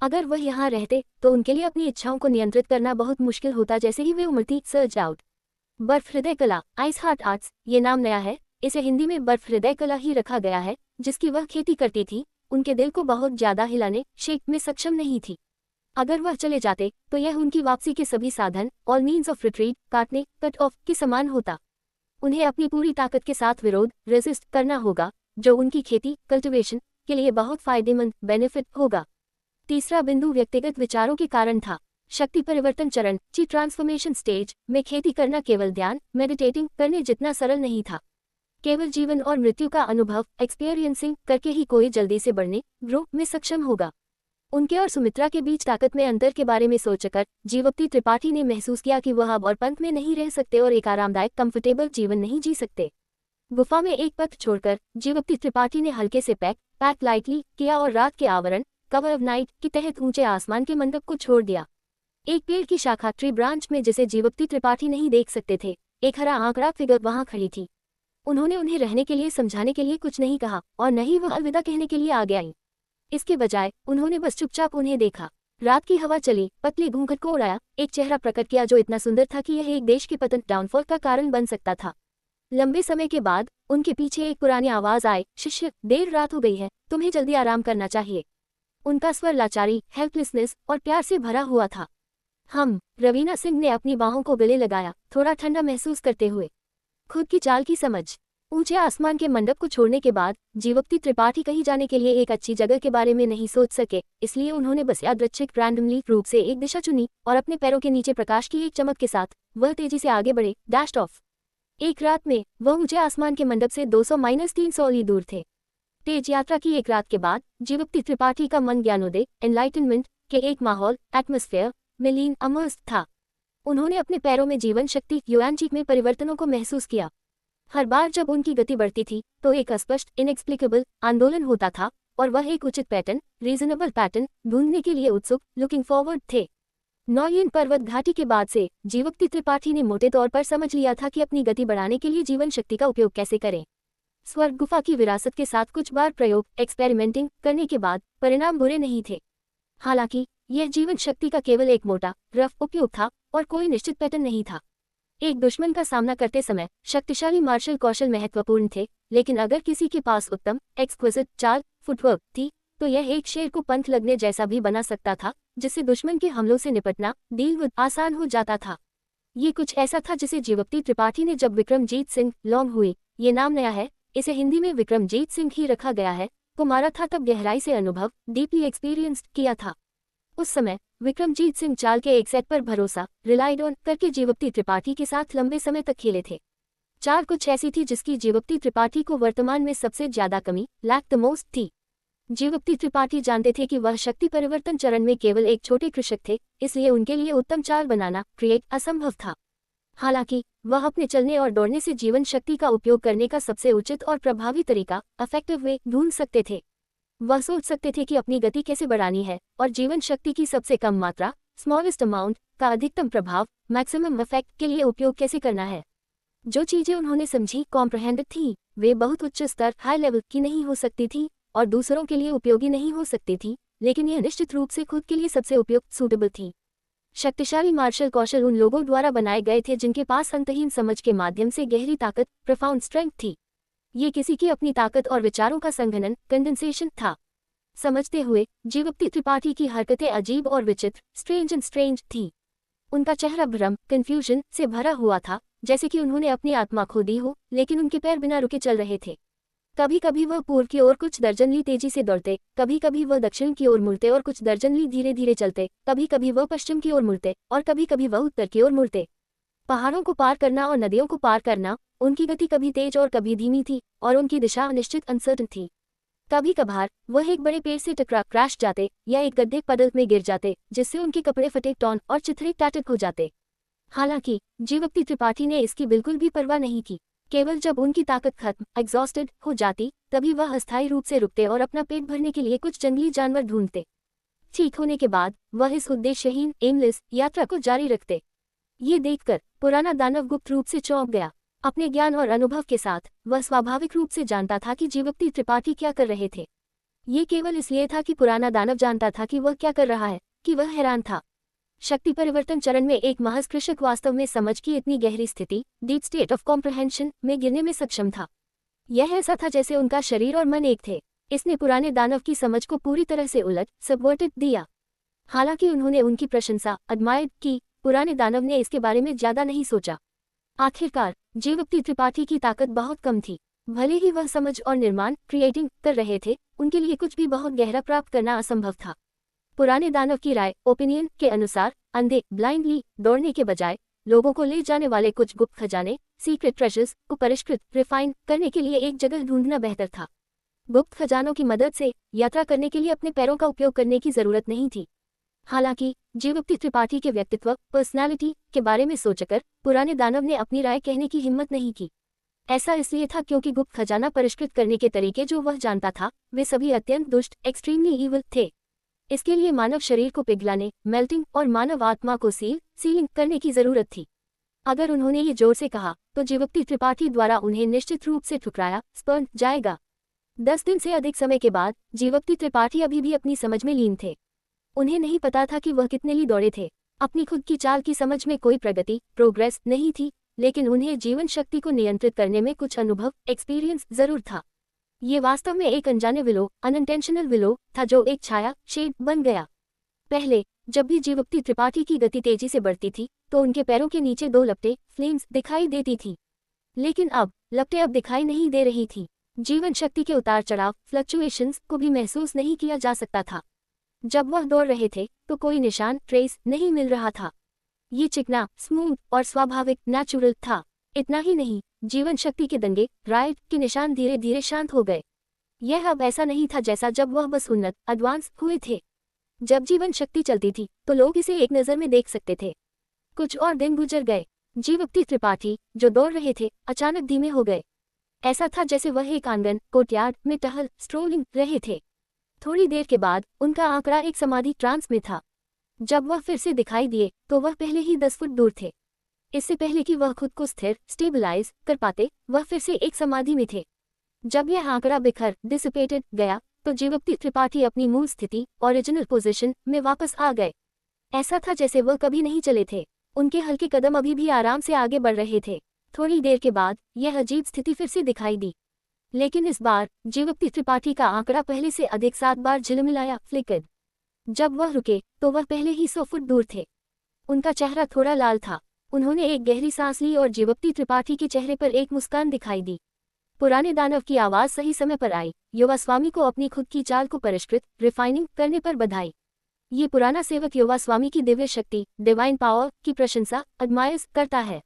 अगर वह यहाँ रहते तो उनके लिए अपनी इच्छाओं को नियंत्रित करना बहुत मुश्किल होता। जैसे ही वे उमड़ती, सर्ज आउट। बर्फ हृदय कला, आइस हार्ट आर्ट्स, ये नाम नया है, इसे हिंदी में बर्फ हृदय कला ही रखा गया है, जिसकी वह खेती करती थी, उनके दिल को बहुत ज्यादा हिलाने शेक में सक्षम नहीं थी। अगर वह चले जाते तो यह उनकी वापसी के सभी साधन, ऑल मीन्स ऑफ रिट्रीट, काटने, कट ऑफ के समान होता। उन्हें अपनी पूरी ताकत के साथ विरोध, रेजिस्ट करना होगा, जो उनकी खेती, कल्टिवेशन के लिए बहुत फायदेमंद, बेनिफिट होगा। तीसरा बिंदु व्यक्तिगत विचारों के कारण था। शक्ति परिवर्तन चरण, ची ट्रांसफॉर्मेशन स्टेज में खेती करना केवल ध्यान, मेडिटेटिंग करने जितना सरल नहीं था। केवल जीवन और मृत्यु का अनुभव, एक्सपीरियंसिंग करके ही कोई जल्दी से बढ़ने, ग्रो में सक्षम होगा। उनके और सुमित्रा के बीच ताकत में अंतर के बारे में सोचकर जीवप्ती त्रिपाठी ने महसूस किया कि वह अब और पंथ में नहीं रह सकते और एक आरामदायक कंफर्टेबल जीवन नहीं जी सकते। गुफा में एक पथ छोड़कर जीवप्ती त्रिपाठी ने हल्के से पैक लाइटली किया और रात के आवरण, कवर ऑफ नाइट के तहत ऊंचे आसमान के मंडप को छोड़ दिया। एक पेड़ की शाखा, ट्री ब्रांच में, जिसे जीवप्ती त्रिपाठी नहीं देख सकते थे, एक हरा आंकड़ा फिगर वहां खड़ी थी। उन्होंने उन्हें रहने के लिए समझाने के लिए कुछ नहीं कहा और न ही वह अलविदा कहने के लिए आगे आई। इसके बजाय उन्होंने बस चुपचाप उन्हें देखा। रात की हवा चली, पतले घूंघट को उड़ाया, एक चेहरा प्रकट किया जो इतना सुंदर था कि यह एक देश के पतन, डाउनफॉल का कारण बन सकता था। लंबे समय के बाद उनके पीछे एक पुरानी आवाज आई, शिष्य, देर रात हो गई है, तुम्हें जल्दी आराम करना चाहिए। उनका स्वर लाचारी, हेल्पलेसनेस और प्यार से भरा हुआ था। हम, रवीना सिंह ने अपनी बाहों को गले लगाया, थोड़ा ठंडा महसूस करते हुए। खुद की चाल की समझ। ऊंचे आसमान के मंडप को छोड़ने के बाद जीवप्ती त्रिपाठी कहीं जाने के लिए एक अच्छी जगह के बारे में नहीं सोच सके, इसलिए उन्होंने बस यादृच्छिक रैंडमली रूप से एक दिशा चुनी और अपने पैरों के नीचे प्रकाश की एक चमक के साथ वह तेजी से आगे बढ़े, डैश्ड ऑफ। एक रात में वह ऊंचे आसमान के मंडप से 200-300 ली दूर थे। तेज यात्रा की एक रात के बाद जीवप्ती त्रिपाठी का मन ज्ञानोदय, एनलाइटनमेंट के एक माहौल, एटमॉस्फेयर में लीन अमर्स था। उन्होंने अपने पैरों में जीवन शक्ति, युआनची में परिवर्तनों को महसूस किया। हर बार जब उनकी गति बढ़ती थी तो एक अस्पष्ट, इनएक्सप्लिकेबल आंदोलन होता था और वह एक उचित पैटर्न, रीजनेबल पैटर्न ढूंढने के लिए उत्सुक, लुकिंग फॉरवर्ड थे। नौयन पर्वत घाटी के बाद से जीवप्ती त्रिपाठी ने मोटे तौर पर समझ लिया था कि अपनी गति बढ़ाने के लिए जीवन शक्ति का उपयोग कैसे करें। स्वर्ग गुफा की विरासत के साथ कुछ बार प्रयोग, एक्सपेरिमेंटिंग करने के बाद परिणाम बुरे नहीं थे। हालांकि यह जीवन शक्ति का केवल एक मोटा, रफ उपयोग था और कोई निश्चित पैटर्न नहीं था। एक दुश्मन का सामना करते समय शक्तिशाली मार्शल कौशल महत्वपूर्ण थे, लेकिन अगर किसी के पास उत्तम, एक्सक्विजिट चाल, फुटवर्क थी तो यह एक शेर को पंख लगने जैसा भी बना सकता था, जिससे दुश्मन के हमलों से निपटना, डील विद, आसान हो जाता था। ये कुछ ऐसा था जिसे जीवप्ती त्रिपाठी ने जब विक्रमजीत सिंह लॉन्ग हुई, ये नाम नया है, इसे हिंदी में विक्रमजीत सिंह ही रखा गया है, को मारा था, तब गहराई से अनुभव, डीपली एक्सपीरियंस्ड किया था। उस समय विक्रमजीत सिंह चाल के एक सेट पर भरोसा, रिलाइड ऑन करके जीवप्ती त्रिपाठी के साथ लंबे समय तक खेले थे। चाल कुछ ऐसी थी जिसकी जीवप्ती त्रिपाठी को वर्तमान में सबसे ज्यादा कमी, लैक द मोस्ट थी। जीवप्ती त्रिपाठी जानते थे कि वह शक्ति परिवर्तन चरण में केवल एक छोटे कृषक थे, इसलिए उनके लिए उत्तम चाल बनाना क्रिएट असंभव था। हालांकि वह अपने चलने और दौड़ने से जीवन शक्ति का उपयोग करने का सबसे उचित और प्रभावी तरीका इफेक्टिव वे ढूंढ सकते थे। वह सोच सकते थे कि अपनी गति कैसे बढ़ानी है और जीवन शक्ति की सबसे कम मात्रा स्मॉलेस्ट अमाउंट का अधिकतम प्रभाव मैक्सिमम इफेक्ट के लिए उपयोग कैसे करना है। जो चीजें उन्होंने समझी कॉम्प्रहेंडेड थी, वे बहुत उच्च स्तर हाई लेवल की नहीं हो सकती थी और दूसरों के लिए उपयोगी नहीं हो सकती थी, लेकिन यह निश्चित रूप से खुद के लिए सबसे उपयुक्त सूटेबल थी। शक्तिशाली मार्शल कौशल उन लोगों द्वारा बनाए गए थे जिनके पास अंतहीन समझ के माध्यम से गहरी ताकत प्रोफाउंड स्ट्रेंथ थी। ये किसी की अपनी ताकत और विचारों का संघनन कंडेंसेशन था। समझते हुए जीवप्ती त्रिपाठी की हरकतें अजीब और विचित्र स्ट्रेंज थी। उनका चेहरा भ्रम कंफ्यूजन से भरा हुआ था, जैसे कि उन्होंने अपनी आत्मा खो दी हो, लेकिन उनके पैर बिना रुके चल रहे थे। कभी कभी वह पूर्व की ओर कुछ दर्जन ली तेजी से दौड़ते, कभी कभी वह दक्षिण की ओर मुड़ते और कुछ दर्जन ली धीरे धीरे चलते, कभी कभी वह पश्चिम की ओर मुड़ते और कभी कभी वह उत्तर की ओर मुड़ते। पहाड़ों को पार करना और नदियों को पार करना, उनकी गति कभी तेज और कभी धीमी थी और उनकी दिशा अनिश्चित अनसर्टन थी। कभी कभार वह एक बड़े पेड़ से टकरा क्रैश जाते या एक गड्ढे पदल में गिर जाते, जिससे उनके कपड़े फटे टॉन और चिथड़े टैटक हो जाते। हालांकि जीवप्ती त्रिपाठी ने इसकी बिल्कुल भी परवाह नहीं की। केवल जब उनकी ताकत खत्म एग्जॉस्टेड हो जाती, तभी वह अस्थायी रूप से रुकते और अपना पेट भरने के लिए कुछ जंगली जानवर ढूंढते। ठीक होने के बाद वह इस उद्देश्यहीन एमलेस यात्रा को जारी रखते। ये देखकर पुराना दानव गुप्त रूप से चौंक गया। अपने ज्ञान और अनुभव के साथ वह स्वाभाविक रूप से जानता था कि जीवप्ती त्रिपाठी क्या कर रहे थे। ये केवल इसलिए था कि पुराना दानव जानता था कि वह क्या कर रहा है, कि वह हैरान था। शक्ति परिवर्तन चरण में एक महज कृषक वास्तव में समझ की इतनी गहरी स्थिति डीप स्टेट ऑफ कॉम्प्रहेंशन में गिरने में सक्षम था। यह ऐसा था जैसे उनका शरीर और मन एक थे। इसने पुराने दानव की समझ को पूरी तरह से उलट सबवर्टेड दिया। हालांकि उन्होंने उनकी प्रशंसा एडमायर की, पुराने दानव ने इसके बारे में ज्यादा नहीं सोचा। आखिरकार जीवप्ती त्रिपाठी की ताकत बहुत कम थी। भले ही वह समझ और निर्माण क्रिएटिंग कर रहे थे, उनके लिए कुछ भी बहुत गहरा प्राप्त करना असंभव था। पुराने दानव की राय ओपिनियन के अनुसार अंधे ब्लाइंडली दौड़ने के बजाय लोगों को ले जाने वाले कुछ गुप्त खजाने सीक्रेट ट्रेजर्स को परिष्कृत रिफाइन करने के लिए एक जगह ढूंढना बेहतर था। गुप्त खजानों की मदद से यात्रा करने के लिए अपने पैरों का उपयोग करने की जरूरत नहीं थी। हालांकि जीवप्ती त्रिपाठी के व्यक्तित्व पर्सनालिटी के बारे में सोचकर पुराने दानव ने अपनी राय कहने की हिम्मत नहीं की। ऐसा इसलिए था क्योंकि गुप्त खजाना परिष्कृत करने के तरीके जो वह जानता था, वे सभी अत्यंत दुष्ट एक्सट्रीमली ईविल थे। इसके लिए मानव शरीर को पिघलाने मेल्टिंग और मानव आत्मा को सीलिंग करने की जरूरत थी। अगर उन्होंने ये जोर से कहा तो जीवप्ती त्रिपाठी द्वारा उन्हें निश्चित रूप से ठुकराया स्पर्न जाएगा। 10 दिन से अधिक समय के बाद जीवप्ती त्रिपाठी अभी भी अपनी समझ में लीन थे। उन्हें नहीं पता था कि वह कितने ली दौड़े थे। अपनी खुद की चाल की समझ में कोई प्रगति प्रोग्रेस नहीं थी, लेकिन उन्हें जीवन शक्ति को नियंत्रित करने में कुछ अनुभव एक्सपीरियंस जरूर था। ये वास्तव में एक अनजाने विलो अनइंटेंशनल विलो था जो एक छाया शेड बन गया। पहले जब भी जीवप्ती त्रिपाठी की गति तेजी से बढ़ती थी तो उनके पैरों के नीचे 2 लपटें फ्लेम्स दिखाई देती थी, लेकिन अब लपटें अब दिखाई नहीं दे रही थी। जीवन शक्ति के उतार चढ़ाव फ्लक्चुएशंस को भी महसूस नहीं किया जा सकता था। जब वह दौड़ रहे थे तो कोई निशान ट्रेस नहीं मिल रहा था। ये चिकना स्मूथ और स्वाभाविक नेचुरल था। इतना ही नहीं, जीवन शक्ति के दंगे राइट के निशान धीरे धीरे शांत हो गए। यह अब ऐसा नहीं था जैसा जब वह बस उन्नत एडवांस हुए थे। जब जीवन शक्ति चलती थी तो लोग इसे एक नज़र में देख सकते थे। कुछ और दिन गुजर गए। जीवप्ती त्रिपाठी जो दौड़ रहे थे अचानक धीमे हो गए। ऐसा था जैसे वह एक आंगन कोर्टयार्ड में टहल स्ट्रोलिंग रहे थे। थोड़ी देर के बाद उनका आंकड़ा एक समाधि ट्रांस में था। जब वह फिर से दिखाई दिए तो वह पहले ही 10 फुट दूर थे। इससे पहले कि वह खुद को स्थिर स्टेबलाइज कर पाते, वह फिर से एक समाधि में थे। जब यह आंकड़ा बिखर डिसिपेटेड गया तो जीवप्ती त्रिपाठी अपनी मूल स्थिति ओरिजिनल पोजीशन में वापस आ गए। ऐसा था जैसे वह कभी नहीं चले थे। उनके हल्के कदम अभी भी आराम से आगे बढ़ रहे थे। थोड़ी देर के बाद यह अजीब स्थिति फिर से दिखाई दी, लेकिन इस बार जीवप्ती त्रिपाठी का आंकड़ा पहले से अधिक 7 बार झिलमिलाया फ्लिकर्ड। जब वह रुके तो वह पहले ही 100 फुट दूर थे। उनका चेहरा थोड़ा लाल था। उन्होंने एक गहरी सांस ली और जीवप्ती त्रिपाठी के चेहरे पर एक मुस्कान दिखाई दी। पुराने दानव की आवाज सही समय पर आई। युवा स्वामी को अपनी खुद की चाल को परिष्कृत रिफाइनिंग करने पर बधाई। ये पुराना सेवक युवा स्वामी की दिव्य शक्ति डिवाइन पावर की प्रशंसा एडमायर्स करता है।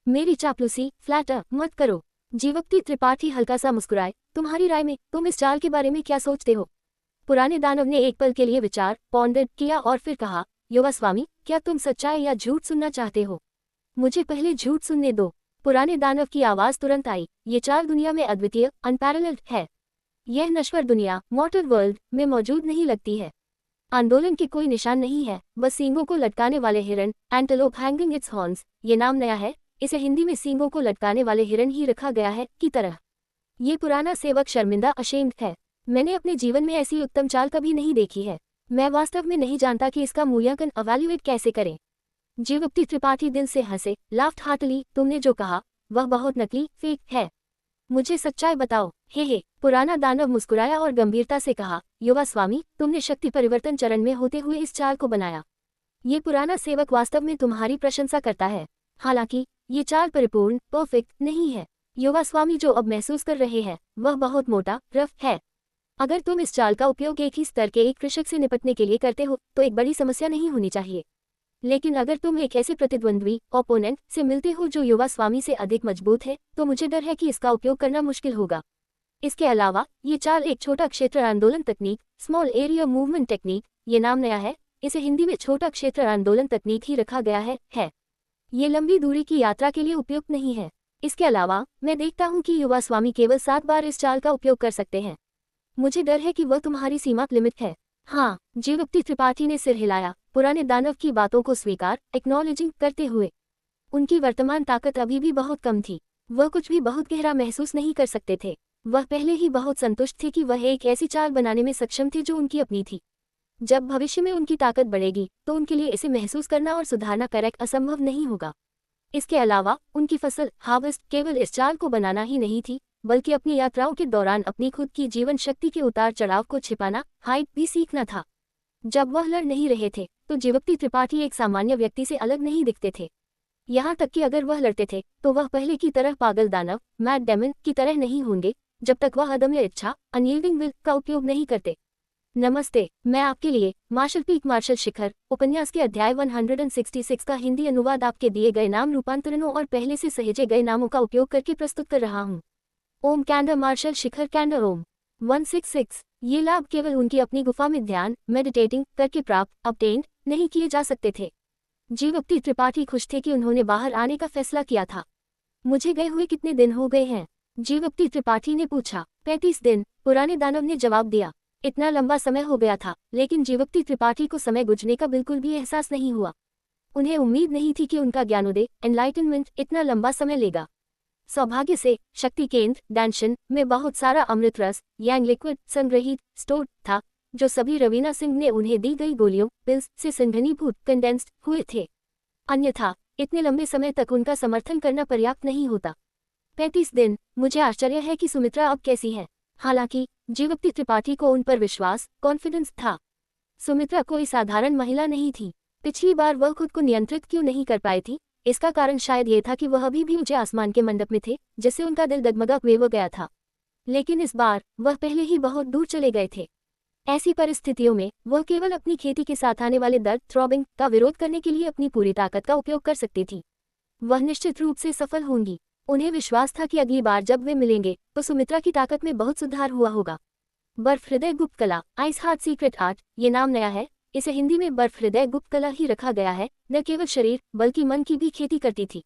मेरी चापलूसी फ्लैटर मत करो। जीवप्ती त्रिपाठी हल्का सा मुस्कुराए। तुम्हारी राय में तुम इस चाल के बारे में क्या सोचते हो? पुराने दानव ने एक पल के लिए विचार पॉन्डर किया और फिर कहा, युवा स्वामी, क्या तुम सच्चाई या झूठ सुनना चाहते हो? मुझे पहले झूठ सुनने दो। पुराने दानव की आवाज तुरंत आई, ये चाल दुनिया में अद्वितीय, अनपैरेलल्ड है। यह नश्वर दुनिया, मॉर्टल वर्ल्ड में मौजूद नहीं लगती है। आंदोलन के कोई निशान नहीं है, बस सींगों को लटकाने वाले हिरन, एंटेलोप हैंगिंग इट्स हॉर्न्स। ये नाम नया है, इसे हिंदी में सींगों को लटकाने वाले हिरन ही रखा गया है की तरह। ये पुराना सेवक शर्मिंदा अशेम्ड है। मैंने अपने जीवन में ऐसी उत्तम चाल कभी नहीं देखी है। मैं वास्तव में नहीं जानता कि इसका मूल्यांकन अवैल्यूएट कैसे करें। जीवप्ति त्रिपाठी दिल से हंसे, लाफ्ट हार्टली, तुमने जो कहा वह बहुत नकली, फेक है। मुझे सच्चाई बताओ। हे। पुराना दानव मुस्कुराया और गंभीरता से कहा, युवा स्वामी, तुमने शक्ति परिवर्तन चरण में होते हुए इस चाल को बनाया। ये पुराना सेवक वास्तव में तुम्हारी प्रशंसा करता है। हालांकि ये चाल परिपूर्ण, परफेक्ट नहीं है। युवा स्वामी, जो अब महसूस कर रहे हैं वह बहुत मोटा, रफ है। अगर तुम इस चाल का उपयोग एक ही स्तर के एक कृषक से निपटने के लिए करते हो तो एक बड़ी समस्या नहीं होनी चाहिए। लेकिन अगर तुम एक ऐसे प्रतिद्वंद्वी ओपोनेंट से मिलते हो जो युवा स्वामी से अधिक मजबूत है, तो मुझे डर है कि इसका उपयोग करना मुश्किल होगा। इसके अलावा ये चाल एक छोटा क्षेत्र आंदोलन तकनीक, स्मॉल एरिया मूवमेंट टेक्निक, ये नाम नया है, इसे हिंदी में छोटा क्षेत्र आंदोलन तकनीक ही रखा गया है। ये लंबी दूरी की यात्रा के लिए उपयुक्त नहीं है। इसके अलावा मैं देखता हूँ कि युवा स्वामी केवल 7 बार इस चाल का उपयोग कर सकते हैं। मुझे डर है कि वह तुम्हारी सीमा लिमिट है। हाँ, जीवप्ति त्रिपाठी ने सिर हिलाया, पुराने दानव की बातों को स्वीकार एक्नॉलेजिंग करते हुए। उनकी वर्तमान ताकत अभी भी बहुत कम थी। वह कुछ भी बहुत गहरा महसूस नहीं कर सकते थे। वह पहले ही बहुत संतुष्ट थे कि वह एक ऐसी चाल बनाने में सक्षम थे जो उनकी अपनी थी। जब भविष्य में उनकी ताकत बढ़ेगी तो उनके लिए इसे महसूस करना और सुधारना करेक्ट असंभव नहीं होगा। इसके अलावा उनकी फसल हार्वेस्ट केवल इस चाल को बनाना ही नहीं थी, बल्कि अपनी यात्राओं के दौरान अपनी खुद की जीवन शक्ति के उतार चढ़ाव को छिपाना, हाइड भी सीखना था। जब वह लड़ नहीं रहे थे तो जीवप्ति त्रिपाठी एक सामान्य व्यक्ति से अलग नहीं दिखते थे। यहाँ तक कि अगर वह लड़ते थे तो वह पहले की तरह पागल दानव, मैड डेमन की तरह नहीं होंगे, जब तक वह अदम्य इच्छा, अनयील्डिंग विल का उपयोग नहीं करते। नमस्ते, मैं आपके लिए मार्शल पीक मार्शल शिखर उपन्यास के अध्याय 166 का हिंदी अनुवाद आपके दिए गए नाम रूपांतरणों और पहले से सहेजे गए नामों का उपयोग करके प्रस्तुत कर रहा हूँ। ओम कैंडर मार्शल शिखर कैंडर ओम 166। ये लाभ केवल उनकी अपनी गुफा में ध्यान मेडिटेटिंग करके प्राप्त ऑब्टेन्ड नहीं किए जा सकते थे। जीवप्ति त्रिपाठी खुश थे कि उन्होंने बाहर आने का फैसला किया था। मुझे गए हुए कितने दिन हो गए हैं? जीवप्ति त्रिपाठी ने पूछा। 35 दिन, पुराने दानव ने जवाब दिया। इतना लंबा समय हो गया था, लेकिन जीवप्ति त्रिपाठी को समय गुजरने का बिल्कुल भी एहसास नहीं हुआ। उन्हें उम्मीद नहीं थी कि उनका ज्ञानोदय एनलाइटनमेंट इतना लंबा समय लेगा। सौभाग्य से शक्ति केंद्र डैंशन में बहुत सारा अमृत रस यांग लिक्विड संग्रहित स्टोर था, जो सभी रवीना सिंह ने उन्हें दी गई गोलियों पिल्स से संघनीभूत कंडेंस्ड हुए थे। अन्यथा इतने लंबे समय तक उनका समर्थन करना पर्याप्त नहीं होता। 35 दिन, मुझे आश्चर्य है कि सुमित्रा अब कैसी है। हालांकि जीवप्ति त्रिपाठी को उन पर विश्वास कॉन्फिडेंस था। सुमित्रा कोई साधारण महिला नहीं थी। पिछली बार वह खुद को नियंत्रित क्यों नहीं कर पाई थी? इसका कारण शायद ये था कि वह अभी भी ऊंचे आसमान के मंडप में थे, जिससे उनका दिल डगमगा हुए गया था। लेकिन इस बार वह पहले ही बहुत दूर चले गए थे। ऐसी परिस्थितियों में वह केवल अपनी खेती के साथ आने वाले दर्द थ्रॉबिंग का विरोध करने के लिए अपनी पूरी ताकत का उपयोग कर सकती थी। वह निश्चित रूप से सफल होंगी। उन्हें विश्वास था कि अगली बार जब वे मिलेंगे तो सुमित्रा की ताकत में बहुत सुधार हुआ होगा। बर्फ हृदय गुप्त कला, आइस हार्ट सीक्रेट आर्ट, ये नाम नया है, इसे हिंदी में बर्फ हृदय गुप्त कला ही रखा गया है। न केवल शरीर बल्कि मन की भी खेती करती थी।